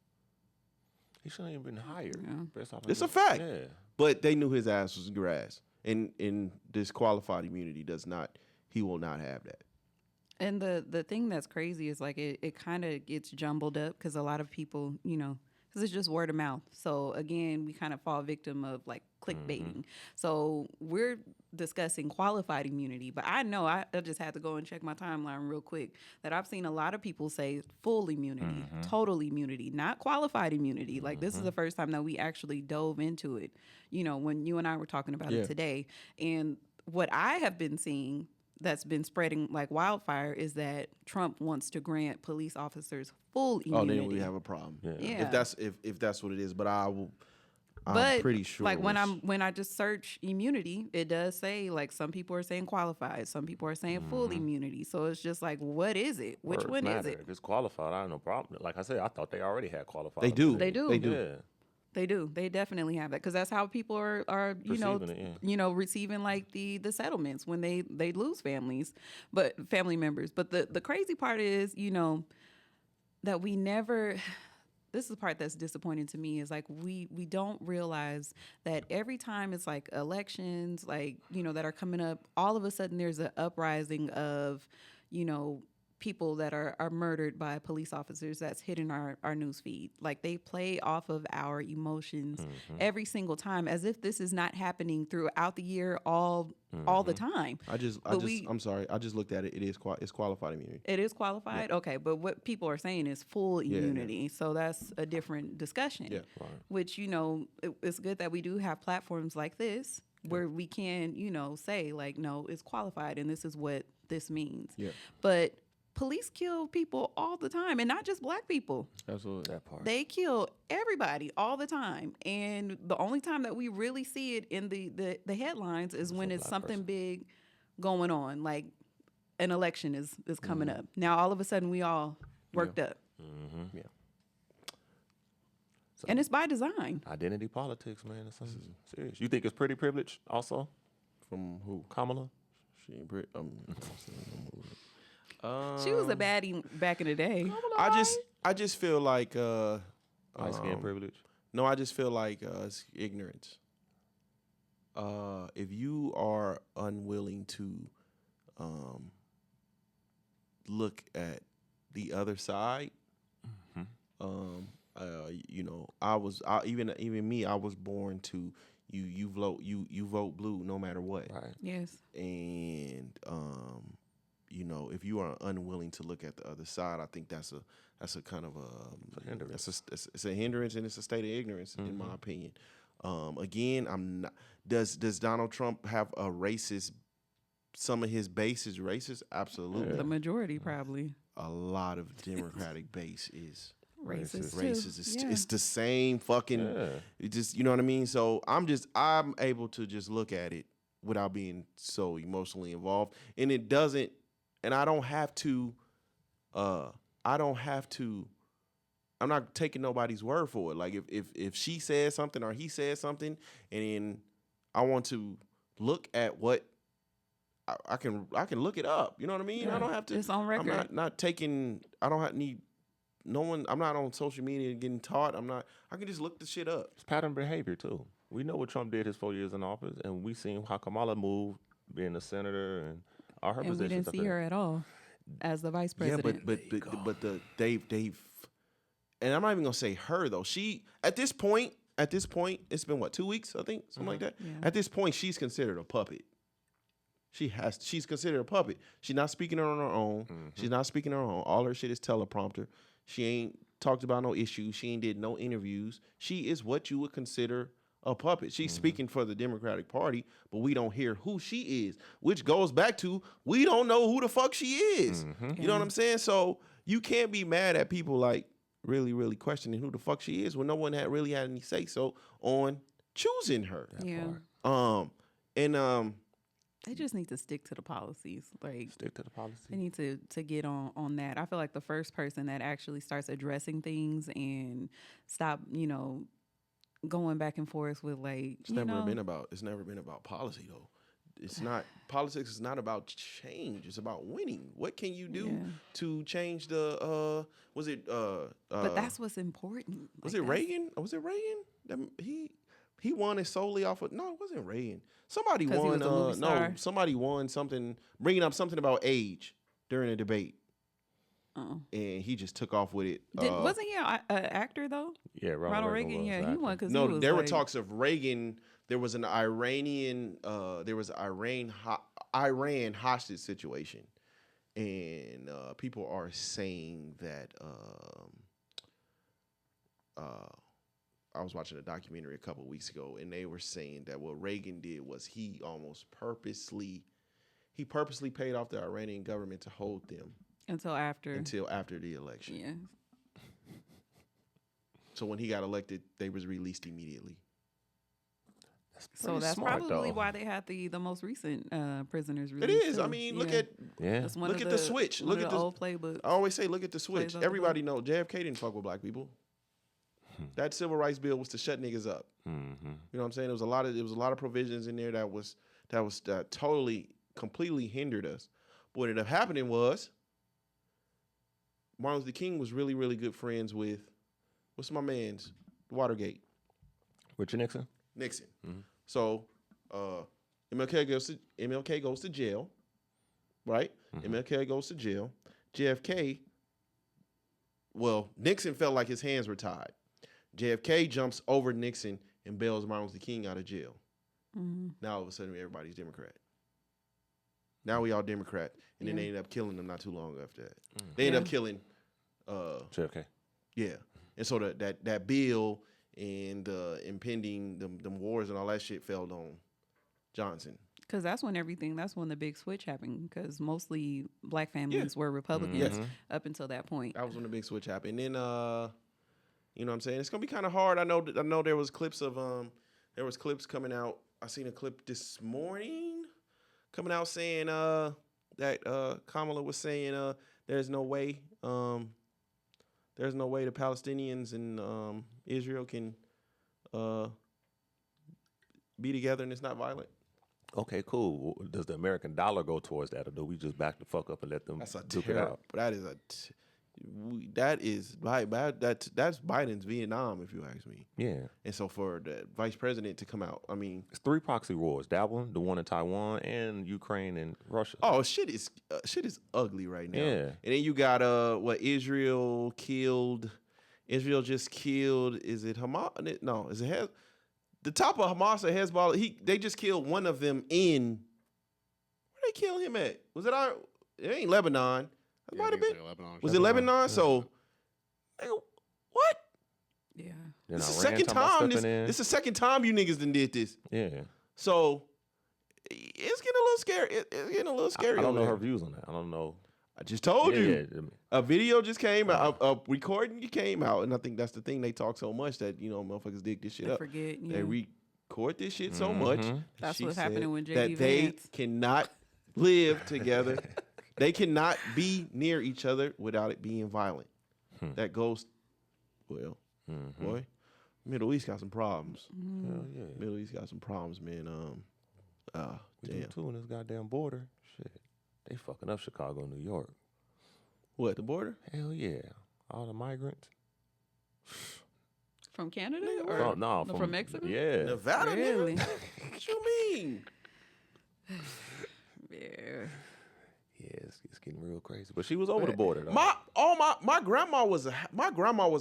He shouldn't even been hired. Yeah. Based off of It's a this. fact. Yeah. But they knew his ass was grass. And this qualified immunity he will not have that. And the thing that's crazy is like it kind of gets jumbled up because a lot of people, because it's just word of mouth. So again, we kind of fall victim of like clickbaiting. So we're discussing qualified immunity, but I know I just had to go and check my timeline real quick that I've seen a lot of people say full immunity, total immunity, not qualified immunity. Like this is the first time that we actually dove into it, when you and I were talking about it today. And what I have been seeing that's been spreading like wildfire is that Trump wants to grant police officers full immunity. Oh, then we have a problem. Yeah. Yeah. If that's what it is, but I will. I'm pretty sure. like it when was- when I just search immunity, it does say like some people are saying qualified, some people are saying full immunity. So it's just like, what is it? Which Words one is matter. it? If it's qualified, I have no problem. Like I said, I thought they already had qualified. They do. They do. They do. Yeah. They do. They definitely have that because that's how people are Perceiving it, yeah. receiving like the settlements when they lose family members. But the crazy part is that we never. This is the part that's disappointing to me is like we don't realize that every time it's like elections like that are coming up, all of a sudden there's an uprising of people that are murdered by police officers that's hitting our news feed. Like they play off of our emotions every single time as if this is not happening throughout the year all the time. I'm sorry. I just looked at it. It's qualified immunity. It is qualified? Yeah. Okay, but what people are saying is full immunity. So that's a different discussion. Yeah. Right. Which, it's good that we do have platforms like this where we can, say like, no, it's qualified and this is what this means. Yeah. But police kill people all the time, and not just black people. Absolutely. That part. They kill everybody all the time. And the only time that we really see it in the headlines is when it's something big going on, like an election is coming up. Now, all of a sudden, we all worked up. Mm-hmm. Yeah. And it's by design. Identity politics, man. It's something serious. You think it's pretty privilege also? From who? Kamala? She ain't pretty. She was a baddie back in the day. I just feel like Light skin privilege? no, I just feel like it's ignorance. If you are unwilling to look at the other side, even me, I was born to you vote blue no matter what. Right. Yes. And if you are unwilling to look at the other side, I think that's a kind of a hindrance. It's a hindrance, and it's a state of ignorance, in my opinion. Again, I'm not. Does Donald Trump have a racist? Some of his base is racist. Absolutely. The majority probably. A lot of Democratic base is Racist. Too. racist. Yeah. It's the same fucking. It just what I mean. So I'm able to just look at it without being so emotionally involved, and it doesn't. And I don't have to. I'm not taking nobody's word for it. Like if she says something or he says something, and then I want to look at what I can look it up. You know what I mean? Yeah. I don't have to. It's on record. I'm not taking. I don't need. No one. I'm not on social media getting taught. I can just look the shit up. It's pattern behavior too. We know what Trump did his 4 years in office, and we seen how Kamala moved, being a senator, and all her And we positions. didn't see her at all as the vice president. Yeah, they've and I'm not even gonna say her though. She at this point, it's been what, 2 weeks, I think, something like that. Yeah. At this point, she's considered a puppet. She's considered a puppet. She's not speaking on her own. She's not speaking on her own. All her shit is teleprompter. She ain't talked about no issues. She ain't did no interviews. She is what you would consider a puppet. She's speaking for the Democratic Party, but we don't hear who she is, which goes back to we don't know who the fuck she is. You know what I'm saying? So you can't be mad at people like really, really questioning who the fuck she is when no one really had any say so on choosing her. Yeah. They just need to stick to the policies. Like Stick to the policy. they need to get on that. I feel like the first person that actually starts addressing things and stop, going back and forth with like It's never been about policy though. It's not politics is not about change. It's about winning. What can you do to change the but that's what's important. Was it Reagan? Was it Reagan? He won it solely off of it wasn't Reagan. Somebody 'Cause he won was a movie star? somebody won something bringing up something about age during a debate. Oh. And he just took off with it. Wasn't he an actor though? Yeah, Ronald Reagan. was Yeah, he acting. won because No, there were talks of Reagan. There was an Iran hostage situation, and people are saying that. I was watching a documentary a couple of weeks ago, and they were saying that what Reagan did was he purposely paid off the Iranian government to hold them until after the election. Yeah. So when he got elected, they was released immediately. So pretty that's smart, probably though. why they had the most recent prisoners It released. is. too. I mean, look Yeah. at Yeah. That's one look of at the switch. one Look of at the the old playbooks. I always say, look at the switch. Plays out the Everybody know JFK didn't fuck with black people. That civil rights bill was to shut niggas up. Mm-hmm. You know what I'm saying? There was a lot of provisions in there that totally, completely hindered us. But what ended up happening was Martin Luther King was really, really good friends with what's my man's Watergate, Richard Nixon. Nixon. Mhm. So MLK goes to jail, right? MLK goes to jail. JFK. Well, Nixon felt like his hands were tied. JFK jumps over Nixon and bails Martin Luther King out of jail. Mm-hmm. Now all of a sudden everybody's Democrat. Now we all Democrat, and then Yeah. they ended up killing them not too long after that. They ended up Yeah. killing, JFK. yeah. And so that bill and impending them wars and all that shit fell on Johnson. Because that's when the big switch happened. Because mostly black families were Republicans Yes. up until that point. That was when the big switch happened. And then you know what I'm saying? It's gonna be kind of hard. I know there was clips coming out. I seen a clip this morning coming out saying that Kamala was saying there's no way the Palestinians and Israel can be together and it's not violent. Okay, cool. Does the American dollar go towards that, or do we just back the fuck up and let them duke it out? That's Biden's Vietnam, if you ask me. Yeah. And so for the vice president to come out, I mean, It's 3 proxy wars. That one, the one in Taiwan, and Ukraine and Russia. oh shit is ugly right now. Yeah. And then you got Israel just killed. Is it Hamas? No, is it the top of Hamas or Hezbollah? They just killed one of them in. Where they kill him at? Was it It ain't Lebanon. That Yeah, I might have think it's been. like Lebanon or Was it something. Lebanon? So, nigga, what? Yeah. Then This is the Iran second talking about time. stepping in. This is the second time you niggas done did this. Yeah. So it's getting a little scary. It's getting a little scary. I don't know over her there. views on that. I don't know. I just told you. Yeah, I mean, A video just came out. A recording came out, and I think that's the thing. They talk so much that motherfuckers dig this shit I up. forget. Yeah. They record this shit so much. Mhm. That's she what's said happening with J.D. that they Vance. cannot live together. They cannot be near each other without it being violent. That goes, well, boy, Middle East got some problems. Hell yeah. Middle East got some problems, man. We do Damn. too in this goddamn border. Shit. They fucking up Chicago, New York. What, the border? Hell yeah. All the migrants. From Canada? Nigga, Or No, from Mexico? Yeah. Nevada, Really? nigga? What you mean? Yeah. Yeah, it's getting real crazy. But she was over the border though. My grandma was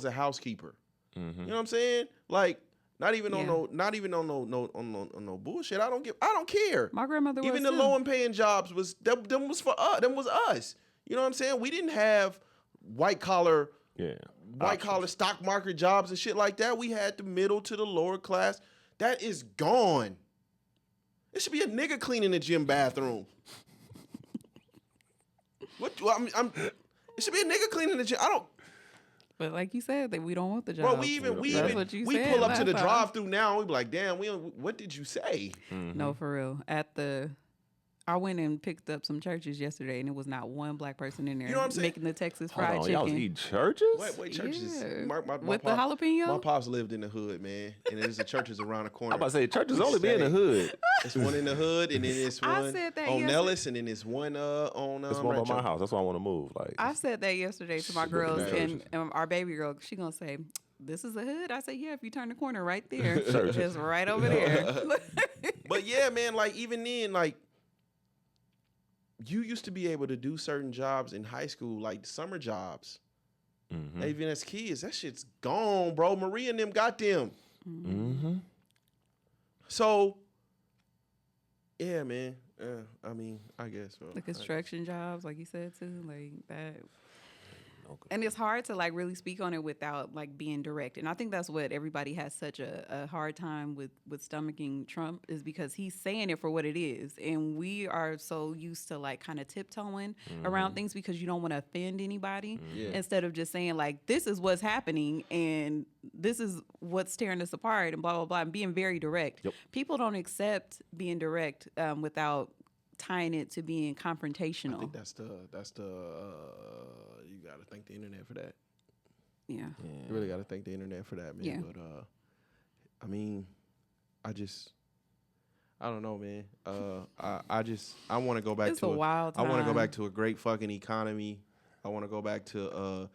a housekeeper. You know what I'm saying? Like not even on no bullshit. I don't care. My grandmother was Even the too. low paying jobs was them was for us. Them was us. You know what I'm saying? We didn't have white collar stock market jobs and shit like that. We had the middle to the lower class. That is gone. It should be a nigga cleaning the gym bathroom. What? Well, it should be a nigga cleaning the gym. I don't. But like you said, that we don't want the job. Bro, we That's what you said pull up to the last time. drive-through now. And we be like, damn, what did you say? No, for real. I went and picked up some churches yesterday, and it was not one black person in there You know what I'm saying? making the Texas Hold fried on, chicken. y'all was eating churches? Wait, churches. Yeah. My With the pop- jalapeno? My pops lived in the hood, man, and there's the churches around the corner. I'm about to say churches only be in the hood. It's one in the hood, and then it's I one said that on yesterday. Nellis, and then it's one on It's one by Rancho. my house. That's why I want to move. Like I said that yesterday to my Shit, girls, man. and our baby girl, she gonna say, "This is a hood." I said, "Yeah, if you turn the corner right there, Churches. it's right over there." But yeah, man, like even then, like you used to be able to do certain jobs in high school, like summer jobs. Even as kids, that shit's gone, bro. Maria and them got them. So, yeah, man. I mean, I guess. Bro. The construction jobs, like you said too, like that. And it's hard to like really speak on it without like being direct. And I think that's what everybody has such a hard time with stomaching Trump, is because he's saying it for what it is. And we are so used to like kind of tiptoeing around things because you don't want to offend anybody, instead of just saying like, this is what's happening and this is what's tearing us apart and blah, blah, blah, and being very direct. Yep. People don't accept being direct without tying it to being confrontational. I think that's the you got to thank the internet for that. Yeah. You really got to thank the internet for that, man. Yeah. But I mean, I don't know, man. I want to go back It's to a wild I want to go time. back to a great fucking economy. I want to go back to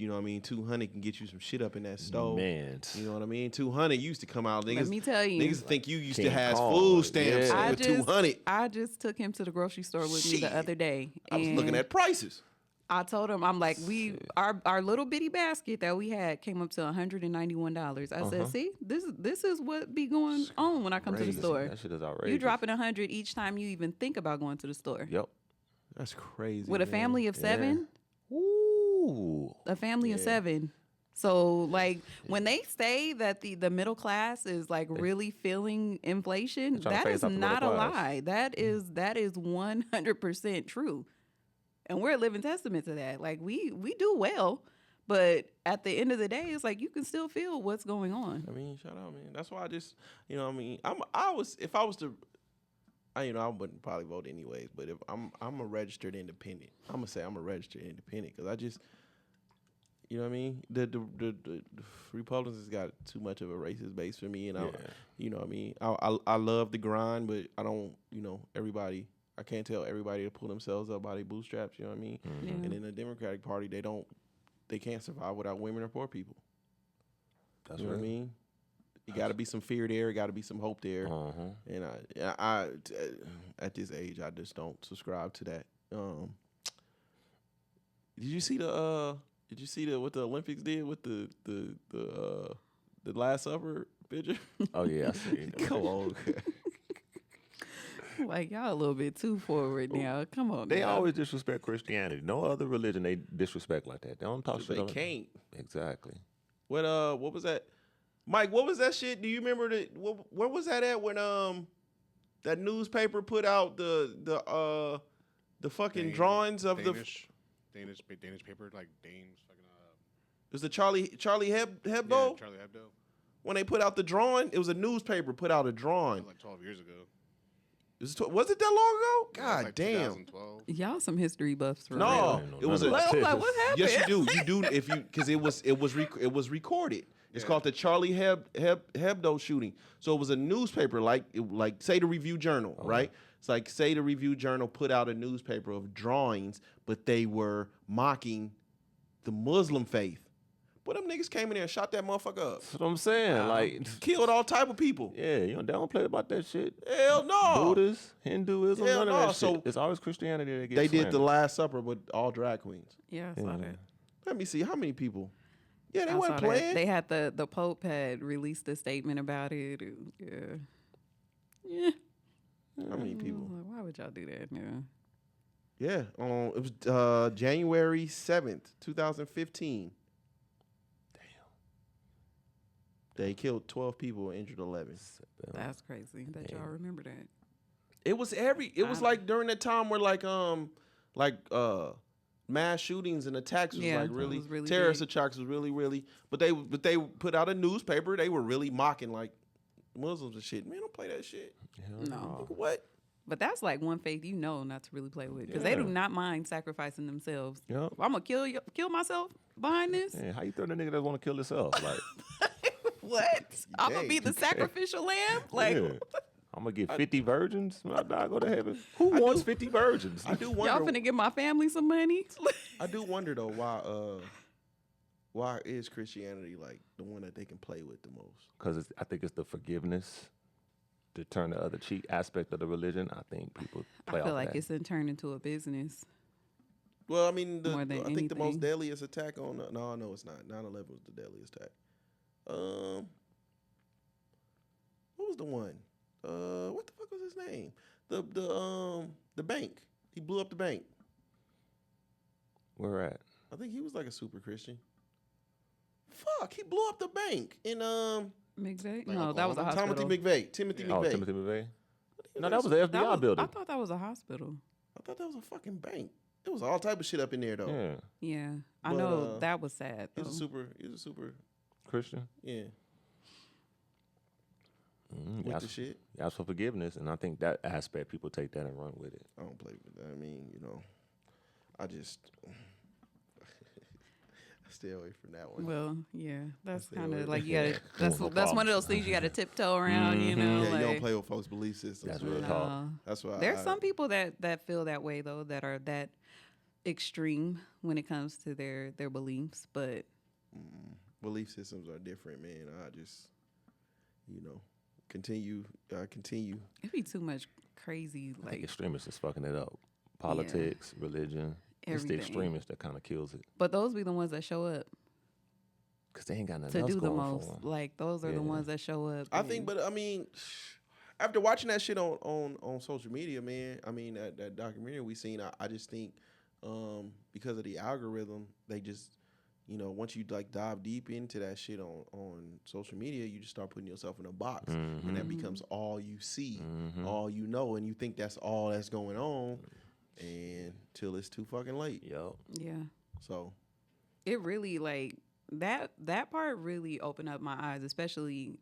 you know what I mean, 200 can get you some shit up in that stove. Man. You know what I mean? 200 used to come out. Niggas, Let me tell you. niggas think you used to King have Kong, food stamps yeah. with 200. I just took him to the grocery store with me Shit. the other day. I was looking and at prices. I told him, I'm like, our little bitty basket that we had came up to $191. I said, see, this is what be going on when I come to the Crazy. store. That shit is outrageous. You dropping 100 each time you even think about going to the store. Yep. That's crazy. With a man. family of 7, Ooh. a family of 7. So like when they say that the middle class is like really feeling inflation, trying to that phase is out the middle not a class. lie. That is 100% true. And we're a living testament to that. Like we do well, but at the end of the day, it's like you can still feel what's going on. I mean, shout out, man. That's why I just, you know what I mean? I wouldn't probably vote anyways, but if I'm a registered independent. I'm going to say I'm a registered independent because I just, you know what I mean? The Republicans has got too much of a racist base for me, and you know what I mean? I love the grind, but I don't, you know, I can't tell everybody to pull themselves up by their bootstraps, you know what I mean? Yeah. And in the Democratic Party, they can't survive without women or poor people. That's You know what I mean? You got to be some fear there. Got to be some hope there. And I, at this age, I just don't subscribe to that. Did you see what the Olympics did with the Last Supper picture? Oh yeah, I see. Come on. Like y'all a little bit too forward now. Come on. They now. always disrespect Christianity. No other religion they disrespect like that. They don't talk shit. They on it. can't. Exactly. What was that? Mike, what was that shit? Do you remember where was that at when that newspaper put out the fucking drawings of Danish paper, like Danes fucking it was the Charlie Hebdo? yeah, Charlie Hebdo. When they put out the drawing, it was a newspaper put out a drawing. That was like 12 years ago. Was it that long ago? Yeah, it was God like damn. 2012. Y'all some history buffs for No, real. it was a. Well, I'm like, what happened? Yes, you do. You do if you because it was recorded. It's called the Charlie Hebdo shooting. So it was a newspaper like say the Review Journal, right? It's like say the Review Journal put out a newspaper of drawings, but they were mocking the Muslim faith. But them niggas came in there and shot that motherfucker up. That's what I'm saying. Like, Killed all type of people. yeah, you know, they don't play about that shit. Hell no. Buddhists, Hinduism, Hell none of no. that So shit. It's always Christianity that gets They did the slandered. Last Supper with all drag queens. Yeah, I saw that. Let me see how many people. Yeah, they I weren't saw that. playing. They had the Pope had released a statement about it. Yeah. How many people? Like, why would y'all do that? Yeah, it was January 7th, 2015. Damn. They killed 12 people and injured 11. That's crazy that y'all remember that. It was like during that time where mass shootings and attacks was Yeah, like it really, was really terrorist big. attacks was really, but they put out a newspaper. They were really mocking like Muslims and shit. Man, don't play that shit. No. What? But that's like one faith you know not to really play with because they do not mind sacrificing themselves. Yep. I'm gonna kill myself behind this. Man, how you throw the nigga that want to kill himself? Like, What? I'm gonna Dang. be the sacrificial lamb? Like, yeah. I'm gonna get 50 virgins when I die, go to heaven. Who wants 50 virgins? I do y'all wonder. finna give my family some money? I do wonder though why is Christianity like the one that they can play with the most? Because I think it's the forgiveness, to turn the other cheek aspect of the religion. I think people play I feel off like that. it's been turned into a business. Well, I mean, More than I think the most anything. deadliest attack on no, it's not. 9/11 was the deadliest attack. What was the one? What the fuck was his name? The bank. He blew up the bank. Where at? I think he was like a super Christian. Fuck, he blew up the bank in McVeigh? Like No, that was a Oklahoma? hospital. Timothy McVeigh. Timothy Oh, McVeigh. Timothy McVeigh. He No, that was the That FBI was- building. I thought that was a hospital. I thought that was a fucking bank. There was all type of shit up in there though. Yeah, Yeah, I But, know that was sad. He Though. was a super. Christian. Yeah. Mm, With ask, the shit. ask for forgiveness, and I think that aspect people take that and run with it. I don't play with that. I mean, I just stay away from that one. Well, yeah, that's stay kind away of like from you gotta. that. That's No that's one problem. of those things you gotta tiptoe around. You know, Yeah, like, you don't play with folks' belief systems. That's man. real talk. no. That's why There's some people that feel that way though, that are that extreme when it comes to their beliefs. But belief systems are different, man. I just, continue. it'd be too much crazy, I think like extremists is fucking it up. Politics, religion. It's the everything. extremists that kind of kills it But those be the ones that show up because they ain't got nothing to else do the going most. for 'em. Like those are the Yeah. ones that show up. I think, but I mean, after watching that shit on social media, man, I mean that documentary we seen, I just think because of the algorithm, they just once you like dive deep into that shit on social media, you just start putting yourself in a box, and that becomes all you see, all you know, and you think that's all that's going on, and till it's too fucking late. Yup. yeah. So It really like that part really opened up my eyes, especially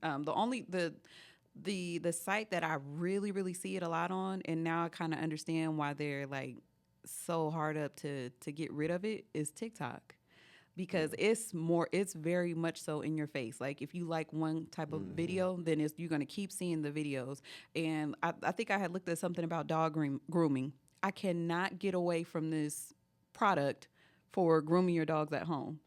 the site that I really see it a lot on, and now I kind of understand why they're like so hard up to get rid of it, is TikTok. Because it's very much so in your face. Like if you like one type of video, then you're gonna keep seeing the videos. And I think I had looked at something about dog grooming. I cannot get away from this product for grooming your dogs at home.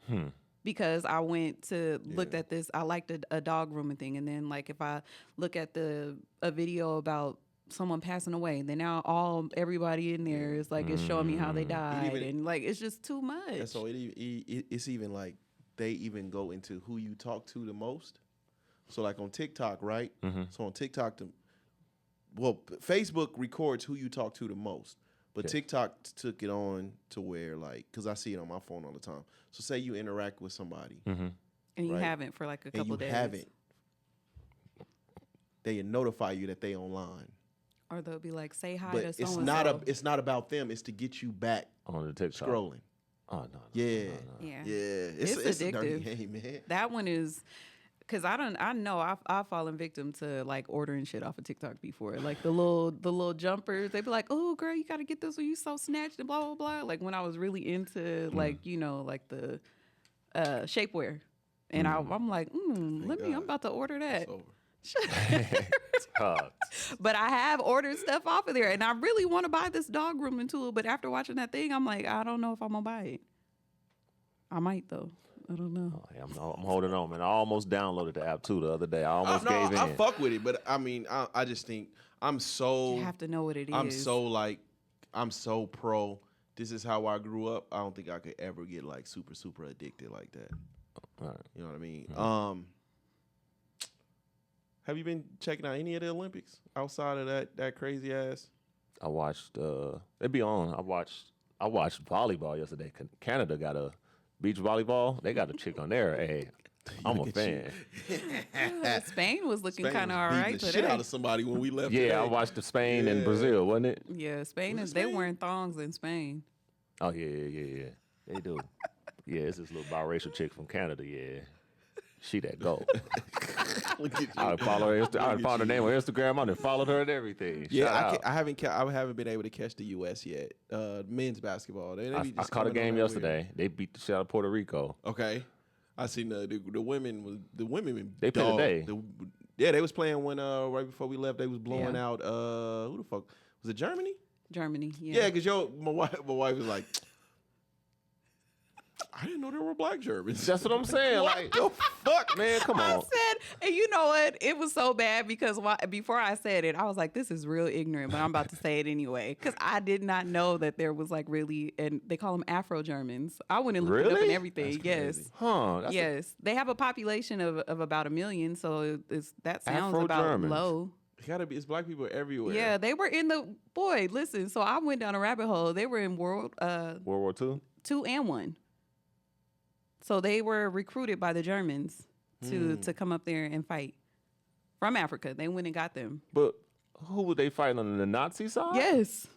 Because I went to looked at this, I liked a dog grooming thing, and then like if I look at a video about someone passing away, then now everybody in there is like it's showing me how they died, and like it's just too much. and so it's even like they even go into who you talk to the most. So like on TikTok, right? So on TikTok, Facebook records who you talk to the most. But TikTok took it on to where, like, because I see it on my phone all the time. So say you interact with somebody. And you right. haven't for like a And couple you days. haven't. They notify you that they online. Or they'll be like, say hi But to it's so-and-so. it's not about them. It's to get you back On the TikTok. scrolling. Oh no. Yeah. Yeah. Yeah. It's a dirty addictive. game, man. That one is, because I know I've fallen victim to like ordering shit off of TikTok before. Like the little jumpers, they be like, oh girl, you got to get this or you so snatched and blah, blah, blah. Like when I was really into like, like the shapewear. And I'm like, I'm about to order that. It's over. But I have ordered stuff off of there, and I really want to buy this dog grooming tool. But after watching that thing, I'm like, I don't know if I'm gonna buy it. I might though. I don't know. Oh, hey, I'm holding on, man. I almost downloaded the app too the other day. I almost gave in. I fuck with it, but I mean, I just think I'm so. You have to know what it is. I'm so pro. This is how I grew up. I don't think I could ever get like super addicted like that. All right. You know what I mean? Have you been checking out any of the Olympics outside of that crazy ass? I watched. It be on. I watched volleyball yesterday. Canada got a beach volleyball. They got a chick on there. Hey, I'm a Look at fan. Spain was looking Spain kind of was all beating right the today. shit out of somebody when we left. Yeah, today. I watched the Spain and Yeah. Brazil, wasn't it? Yeah, Spain Was is it they Spain? wearing thongs in Spain. Oh yeah. They do. Yeah, it's this little biracial chick from Canada. Yeah, she that go. Look at you. I follow her. I Look at found her you. name on Instagram. I done followed her and everything. Yeah, Shout I out. haven't been able to catch the U.S. yet. Men's basketball. They I be just caught a coming on game that yesterday. They beat the shit out of Puerto Rico. weird. Okay, I seen the women been They played dog. today. Yeah, they was playing when right before we left. They was blowing Yeah. out who the fuck was it? Germany? Germany. Yeah, because my wife was like, I didn't know there were black Germans. That's what I'm saying. What Like, the fuck, man, come I on. said, and you know what? It was so bad because before I said it, I was like, this is real ignorant, but I'm about to say it anyway. Because I did not know that there was like really, and they call them Afro Germans. I went and looked it up and Really? everything. That's Yes. crazy. Huh? That's Yes. They have a population of about 1 million. So that sounds about Afro-Germans. low. It's black people everywhere. Yeah, they were in listen, so I went down a rabbit hole. They were in World World War II. 2 and 1. So they were recruited by the Germans to come up there and fight from Africa. They went and got them. But who were they fighting on the Nazi side? Yes.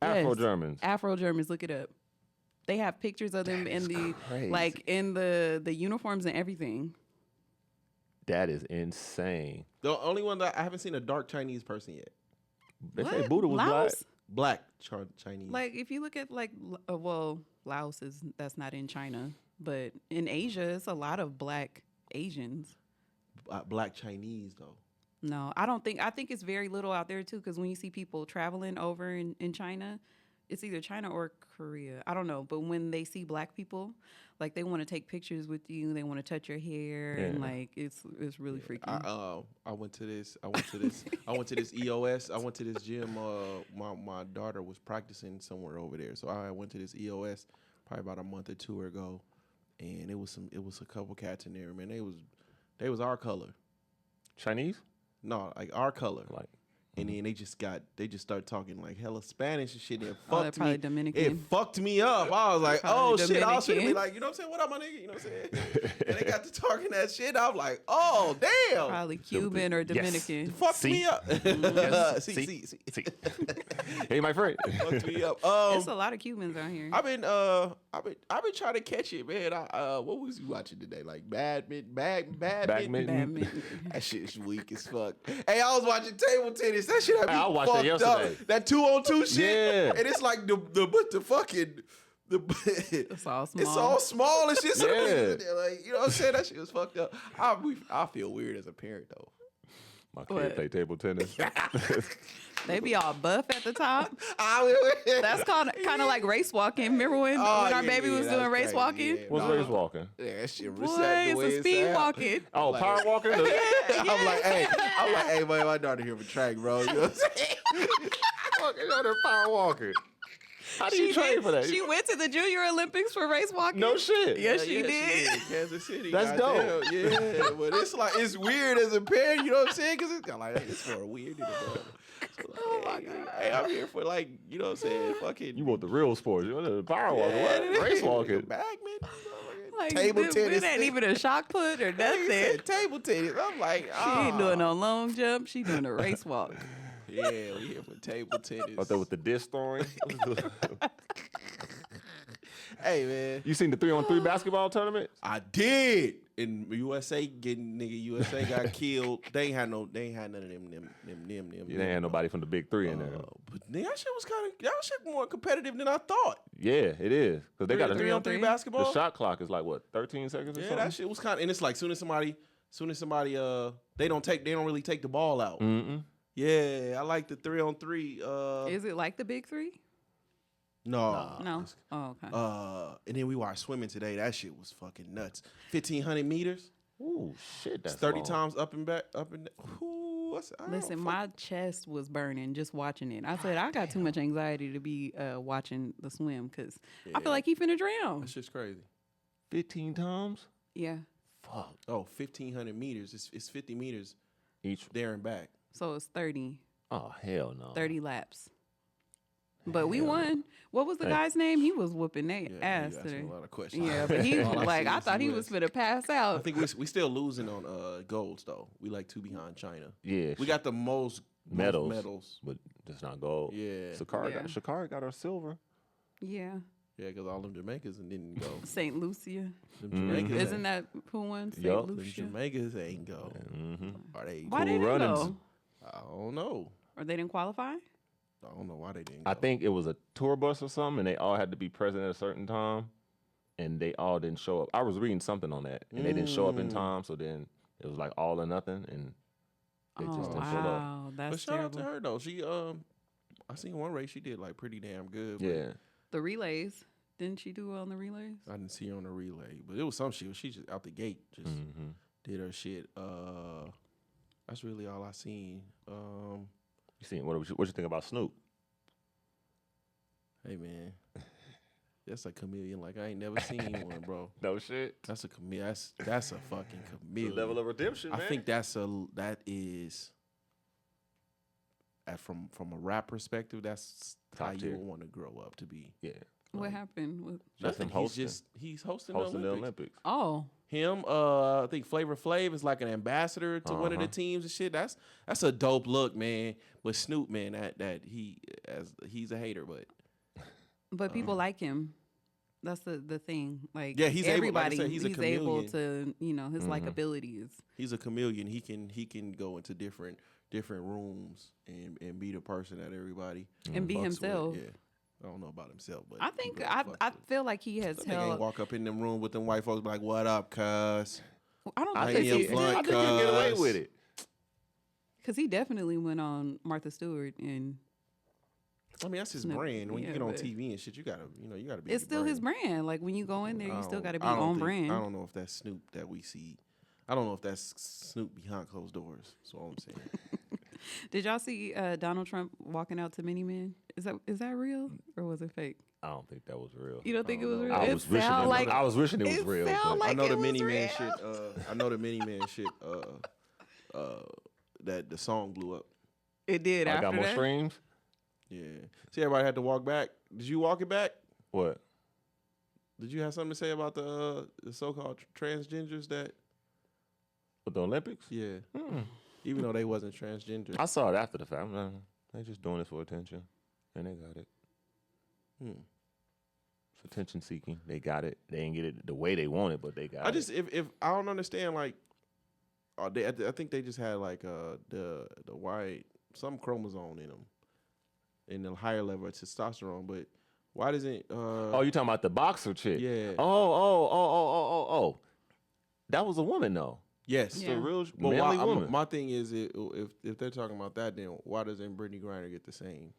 Afro Germans. Afro Germans. Look it up. They have pictures of them in the crazy. like in the uniforms and everything. That is insane. The only one that I haven't seen a dark Chinese person yet. They say What? Buddha was Laos? Black Chinese. Like if you look at like well, Laos that's not in China, but in Asia it's a lot of black Asians. Black Chinese though. No, I think it's very little out there too, because when you see people traveling over in China, it's either China or Korea. I don't know, but when they see black people, like they want to take pictures with you, they want to touch your hair, and Yeah. like it's really freaky. I went to this EOS. I went to this gym. My daughter was practicing somewhere over there, so I went to this EOS probably about a month or two ago, and it was a couple cats in there, man. They was our color. Chinese? No, like our color. Like, And then they just started talking like hella Spanish and shit. And it Oh, they're fucked probably me. Dominican. It fucked me up. I was like, Probably oh shit. I was finna be Dominican. like, you know what I'm saying? What up, my nigga? You know what I'm saying? And they got to talking that shit. I was like, oh damn. Probably Cuban or Yes. Dominican. Fucked See? me up. Yes. See. See. Hey, my friend. Fucked me up. There's a lot of Cubans out here. I've been trying to catch it, man. What was you watching today? Like badminton. Badminton. That shit's weak as fuck. Hey, I was watching table tennis. That shit had me I watched that fucked up. yesterday. That 2-on-2 shit. Yeah. And it's like the fucking It's all small. it's all small and shit. So the Yeah. niggas in there, like, you know what I'm saying? That shit was fucked up. I feel weird as a parent though. My kid What? play table tennis. They be all buff at the top. That's That's kind of like race walking. Remember when our baby was doing race walking? What's race walking? Yeah, that shit Boy, reset the it's way a speed sound. walking. Oh, Like- power walking? I'm like, hey, man, my daughter here for track, bro. You know what I'm saying? Fucking other power walking. How do you train for that? She went to the Junior Olympics for race walking. No shit. Yes, she did. Kansas City. That's goddamn. dope. Yeah, but it's like it's weird as a parent. You know what I'm saying? Because it's kind of like it's for a weird. So like, hey, I'm here for like, you know what I'm saying? Fucking. You want the real sports. You want the power walking. What? Race walking. Bagman. Like, Table tennis. It ain't even a shock put or He nothing. said table tennis. I'm like, She ain't doing no long jump. She doing a race walk. Yeah, we here for table tennis. Out there with the disc throwing. Hey man, You seen the 3-on-3 basketball tournament? I did. In USA, USA got killed. They ain't had none of them. You didn't have nobody from the big three in there. But that shit was that shit more competitive than I thought. Yeah, it is. Because they got a 3-on-3 basketball. The shot clock is like what, 13 seconds or Yeah, something? that shit was kind of, and it's like soon as somebody they don't really take the ball out. Mm-mm. Yeah, I like the 3-on-3. Is it like the big three? No. No. Oh, okay. And then we watched swimming today. That shit was fucking nuts. 1,500 meters. Ooh, shit, that's 30 long. times up and back, up and down. Ooh, Listen, my chest was burning just watching it. I said I got too much anxiety to be watching the swim because I feel like he finna drown. That's just crazy. 15 times? Yeah. Fuck. Oh, 1,500 meters. It's 50 meters Each. there and back. So it's 30 Oh, hell no. laps. But we won. What was the guy's name? He was whooping their Yeah, ass you asking today. a lot of questions. Yeah, but he All I like see I is thought he US. was finna pass I out. think we still losing on golds though. We like 2 behind China. Yeah. We got the most medals. But that's not gold. Yeah. Shakari got her silver. Yeah. Yeah, because all them Jamaicans didn't go. St. Lucia. Them Jamaicans, Isn't that who won? St. Yup. them Lucia. Jamaicans ain't go. Mm-hmm. Are they? Why Cool they didn't runnings. go? I don't know. Or they didn't qualify? I don't know why they didn't go. I think it was a tour bus or something, and they all had to be present at a certain time, and they all didn't show up. I was reading something on that, and they didn't show up in time, so then it was like all or nothing, and they just Oh didn't show up. wow, But that's shout out to terrible. her though. She I seen one race she did like pretty damn good. but Yeah. The relays. Didn't she do well on the relays? I didn't see her on the relay, but it was some shit. She just out the gate just Mm-hmm. did her shit. That's really all I seen. You seen what you think about Snoop? Hey man, that's a chameleon like I ain't never seen one, bro. No shit. That's a chameleon. That's a fucking chameleon. Level of redemption, I man. think that is from a rap perspective. That's Top how you tier. would want to grow up to be. Yeah. What happened? Just him Nothing. He's hosting the the Olympics. Olympics. Oh, Him, I think Flavor Flav is like an ambassador to one of the teams and shit. That's a dope look, man. But Snoop, man, he's a hater, but people like him. That's the thing. Like, yeah, he's everybody. able. Like I said, he's a able chameleon. to, his likability is. He's a chameleon. He can go into different rooms and be the person that everybody And be fucks himself. With. Yeah. I don't know about himself, but I think people that fucks I with him. feel like he has That nigga ain't held. walk up in them room with them white folks be like, "What up, cuz?" I don't I think am he blunt, I think he'll get away cuz. with it. because he definitely went on Martha Stewart, and I mean, that's his Snoop, brand. When you yeah, get on but- TV and shit, you gotta be. it's your still his brand. Like, when you go in there, you still got to be on brand. I don't know if that's Snoop that we see. I don't know if that's Snoop behind closed doors. That's all I'm saying. Did y'all see Donald Trump walking out to Many Men? Is that real or was it fake? I don't think that was real. You don't think it was real? I It was wishing sound like I was wishing it was it real. sound but I like know it the was Mini Man real. shit. I know the Mini Man shit. That the song blew up. It did. I After got more that, streams. Yeah. See, everybody had to walk back. Did you walk it back? What? Did you have something to say about the so-called transgenders that? With the Olympics? Yeah. Even though they wasn't transgender. I saw it after the fact. They just doing this for attention, and they got it. It's attention seeking. They got it. They didn't get it the way they wanted, but they got it. If I don't understand, like, I think they just had like the white some chromosome in them, in the higher level of testosterone. But why doesn't? Oh, you talking about the boxer chick? Yeah. Oh. That was a woman though. Yes. Yeah. The real But manly woman. my thing is, if they're talking about that, then why doesn't Brittany Griner get the same?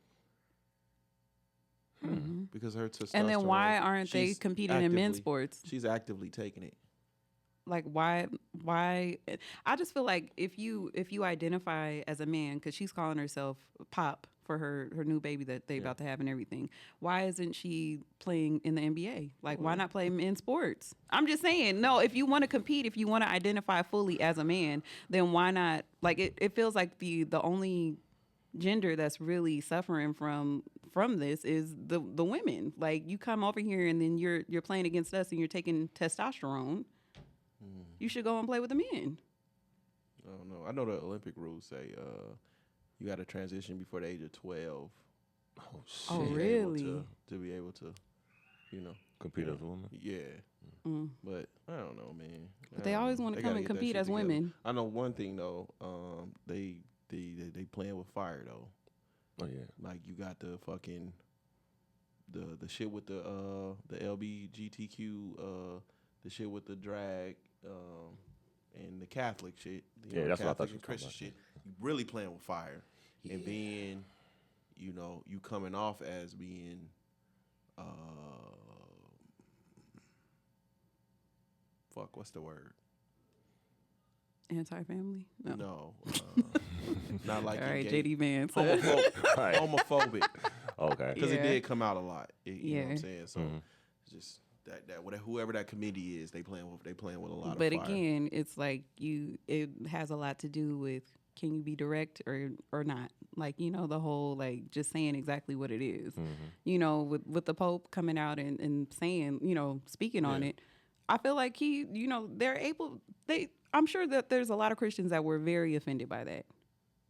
Because her testosterone. and then why aren't they she's competing in men's actively- sports? She's actively taking it. Like, why? I just feel like if you identify as a man, because she's calling herself Pop for her new baby that they about to have and everything. Why isn't she playing in the NBA? Like, why not play men's sports? I'm just saying, no, if you want to compete, if you want to identify fully as a man, then why not? Like, it feels like the only gender that's really suffering from this is the women. Like, you come over here and then you're playing against us and you're taking testosterone. You should go and play with the men. I don't know. I know the Olympic rules say you got to transition before the age of 12. Oh, to be able really? to be able to, Compete as a woman. Yeah. But I don't know, man. But they always want to come and compete as women. I know one thing though. They playing with fire though. Oh yeah. Like, you got the fucking the shit with the LGBTQ, the shit with the drag, and the Catholic shit. Yeah, that's what I thought Catholic you and were Christian talking shit. You really playing with fire, and then you coming off as being fuck, what's the word? Anti-family? No, not like All right, gay. JD Vance. Right. Homophobic. Okay. Because Yeah. it did come out a lot. You know what I'm Yeah. saying? So it's just that whoever that committee is, they playing with a lot But of fire. again, it's like it has a lot to do with, can you be direct or not? Like, the whole, like, just saying exactly what it is. With the Pope coming out and saying, speaking on Yeah. it, I feel like I'm sure that there's a lot of Christians that were very offended by that.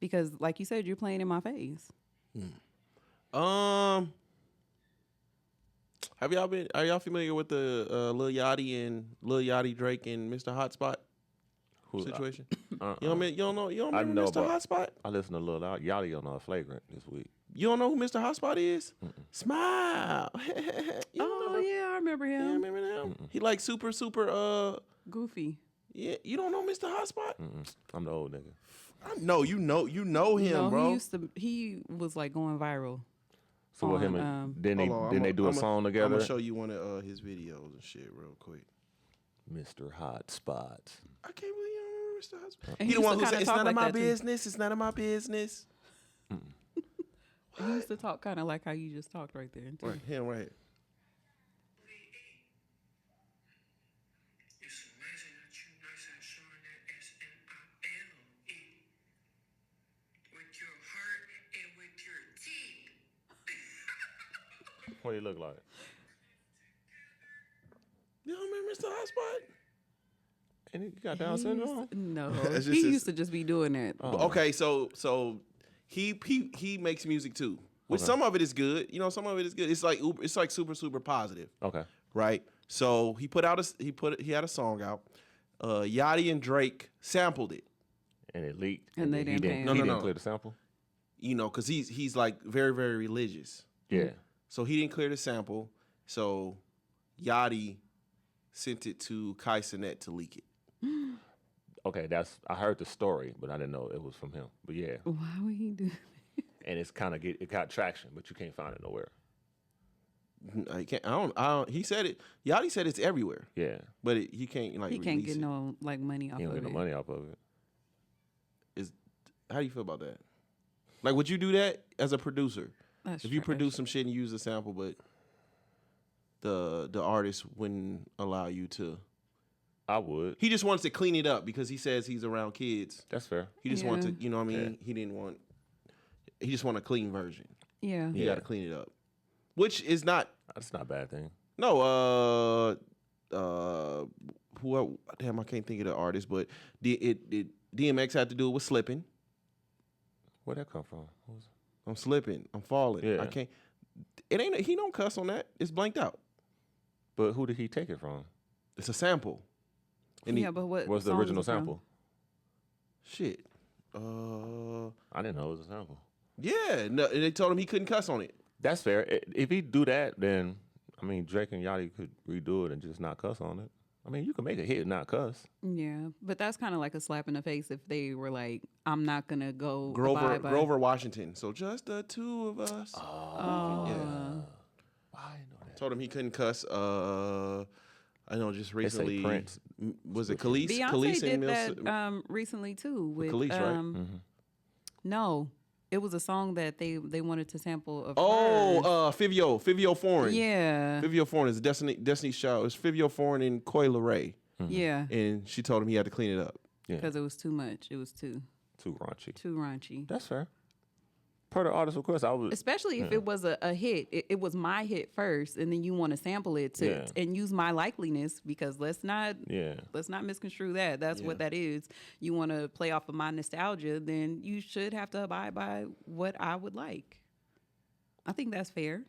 Because, like you said, you're playing in my face. Are y'all familiar with the Lil Yachty, Drake, and Mr. Hotspot situation? You don't know know Mr. about- Hotspot? I listened to Lil Yachty on Flagrant this week. You don't know who Mr. Hotspot is? Smile. You don't Oh, know him? yeah, I remember Yeah, him. remember him? He like super Goofy. yeah, you don't know Mr. Hotspot? I'm the old nigga. I know you know him, No, bro. he was like going viral. So what him On, and then Hold on, they do a song I'm together. gonna show you one of his videos and shit real quick. Mr. Hot Spots. I can't believe you don't remember Mr. Hotspot. And He the used one to who kinda said it's talk none like of my that, too. business. It's none of my business. He used to talk kind of like how you just talked right there. too. Right, him right here. It's amazing that you nice and showing that SMILE with your heart and with your teeth. What do you look like? blind spot? And he got Down syndrome. No, It's he just- used to just be doing that. Okay, so he makes music too. Which Okay. some of it is good. You know, some of it is good. It's like super positive, Okay. right? So he had a song out. Yachty and Drake sampled it. And it leaked. And they then didn't pay him. He No, didn't no. clear the sample. You know, because he's like very, very religious. Yeah. So he didn't clear the sample. So Yachty sent it to Kai Cenat to leak it. Okay, I heard the story, but I didn't know it was from him. But yeah, Why would he do? and it got traction, but you can't find it nowhere. I can't. I don't. He said it. Yachty said it's everywhere, Yeah, but he can't like. He can't release get it. no like money off he don't of get it. no money off of it. How do you feel about that? Like, would you do that as a producer? That's If you trash. produce some shit and use a sample, but the artist wouldn't allow you to. I would. He just wants to clean it up because he says he's around kids. That's fair. He just wants to, Yeah. you know what I mean? He didn't want. He just want a clean version. Yeah. You Yeah. got to clean it up, which is not. That's not a bad thing. No, who? Damn, I can't think of the artist, but DMX had to do it with slipping. Where'd that come from? What was- I'm slipping. I'm falling. Yeah. I can't. It ain't. He don't cuss on that. It's blanked out. But who did he take it from? It's a sample. And Yeah, but what What's the song original is it from? sample? shit. I didn't know it was a sample. Yeah. No, they told him he couldn't cuss on it. That's fair. If he do that, then I mean Drake and Yachty could redo it and just not cuss on it. I mean, you can make a hit and not cuss. Yeah, but that's kind of like a slap in the face if they were like, "I'm not gonna go Grover abide by-" Grover Washington. So just the two of us. Oh, Yeah. I didn't know that. Told him he couldn't cuss. I know just say recently. Prince. Was it Khalees? Beyonce Khalees did and Mills- that recently too. With Khalees, right? No, it was a song that they wanted to sample of. Oh, hers. Fivio Foreign. Yeah, Fivio Foreign is Destiny's Child. It was Fivio Foreign and Coi Leray. yeah, And she told him he had to clean it up. Yeah, because it was too much. It was too raunchy. raunchy. That's fair. Per the artist request, I would. Especially if it was a hit. It was my hit first, and then you want to sample it to Yeah. and use my likeliness, because let's not Yeah. misconstrue that. That's what that is. You want to play off of my nostalgia, then you should have to abide by what I would like. I think that's fair.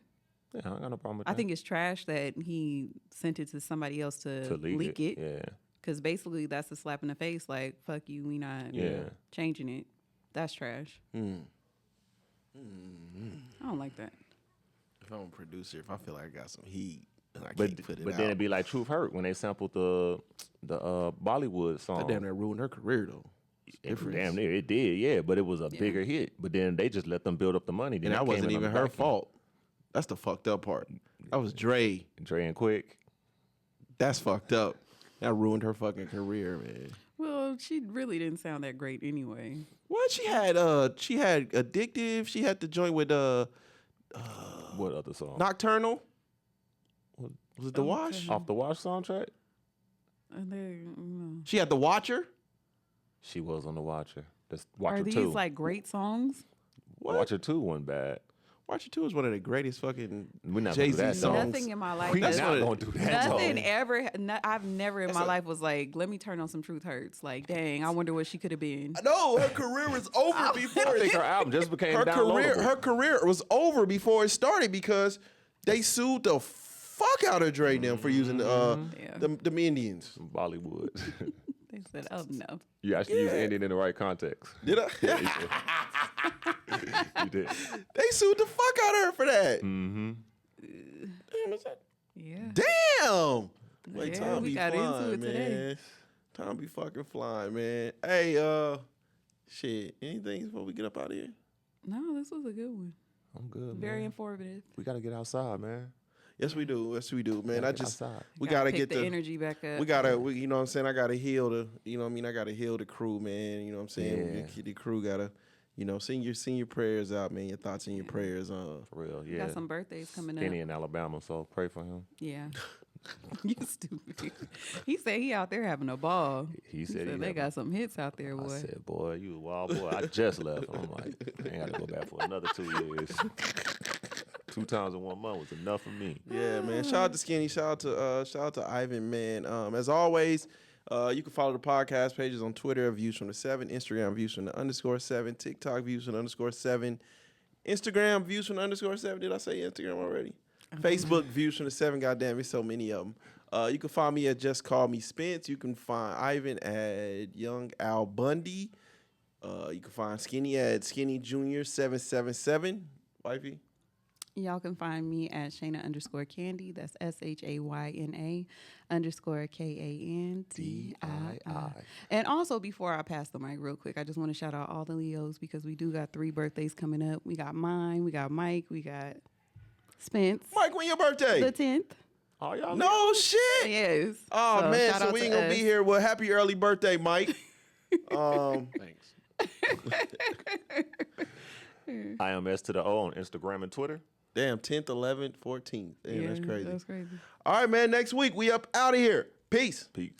Yeah, I ain't got no problem with that. I think it's trash that he sent it to somebody else to, to leak it. Yeah. Because basically that's a slap in the face. Like, fuck you, we not Yeah. changing it. That's trash. Hmm. I don't like that. If I'm a producer, if I feel like I got some heat and I But can't put it but out, then it'd be like Truth Hurt when they sampled the Bollywood song. that damn near ruined her career though. Damn near it did, yeah. But it was a bigger hit. But then they just let them build up the money. Then And it that came wasn't in on even the her back end. fault. That's the fucked up part. That was Dre. Dre and Quick. That's fucked up. That ruined her fucking career, man. Well, she really didn't sound that great anyway. What she had Addictive. She had the joint with What other song? Nocturnal. Was it The Wash? Off the Watch soundtrack. And they, She had The Watcher. She was on the Watcher. That's Watcher are these 2. like great songs? What? Watcher 2 wasn't bad. Watcher 2 is one of the greatest fucking We're not gonna do Jay-Z that, though. songs. Nothing in my life. We has- not gonna do that. Nothing though. ever. I've never in my life was like, let me turn on some Truth Hurts. Like, dang, I wonder what she could have been. No, her career was over before I think her album just became downloadable. her career was over before it started because they sued the fuck out of Dre them for using Yeah. them Indians. Bollywood. They said, oh no. You actually use Indian in the right context. Did I? You did. They sued the fuck out of her for that. Mm-hmm. Damn, is that? Yeah. Damn. Like, Yeah, time we be got into flying, it today. man. Time be fucking flying, man. Hey, shit. Anything before we get up out of here? No, this was a good one. I'm good, Very man. informative. We got to get outside, man. Yes, we do. Yes, we do, man. Gotta I get just outside. we Gotta gotta pick get the the energy back up. you know what I'm saying? I gotta heal the, you know what I mean? I gotta heal the crew, man. You know what I'm saying? Yeah. The crew gotta, you know, send your prayers out, man. Your thoughts and your prayers. For real, We yeah. got some birthdays coming Kenny up. in Alabama, so pray for him. Yeah. You stupid. He said he out there having a ball. He said he they having- got some hits out there, I boy. said, boy, you a wild boy. I just left. I'm like, I ain't got to go back for another 2 years. 2 times in 1 month was enough for me. Yeah, man. Shout out to Skinny. Shout out to Ivan, man. As always, you can follow the podcast pages on Twitter, Views from the 7, Instagram, Views from the _7, TikTok, Views from the _7, Instagram, Views from the _7. Did I say Instagram already? Facebook, Views from the 7. Goddamn, there's so many of them. You can find me at Just Call Me Spence. You can find Ivan at Young Al Bundy. You can find Skinny at Skinny Junior 777. Wifey. Y'all can find me at Shayna _Candy. That's SHAYNA _KANDII. And also, before I pass the mic real quick, I just want to shout out all the Leos because we do got 3 birthdays coming up. We got mine, we got Mike, we got Spence. Mike, when your birthday? The 10th. Oh, y'all No shit. Yes. Oh, So, man, shout so out we to ain't going to us. be here. Well, happy early birthday, Mike. Thanks. I am S to the O on Instagram and Twitter. Damn, 10th, 11th, 14th. Damn, that's crazy. That's crazy. All right, man, next week we up out of here. Peace. Peace.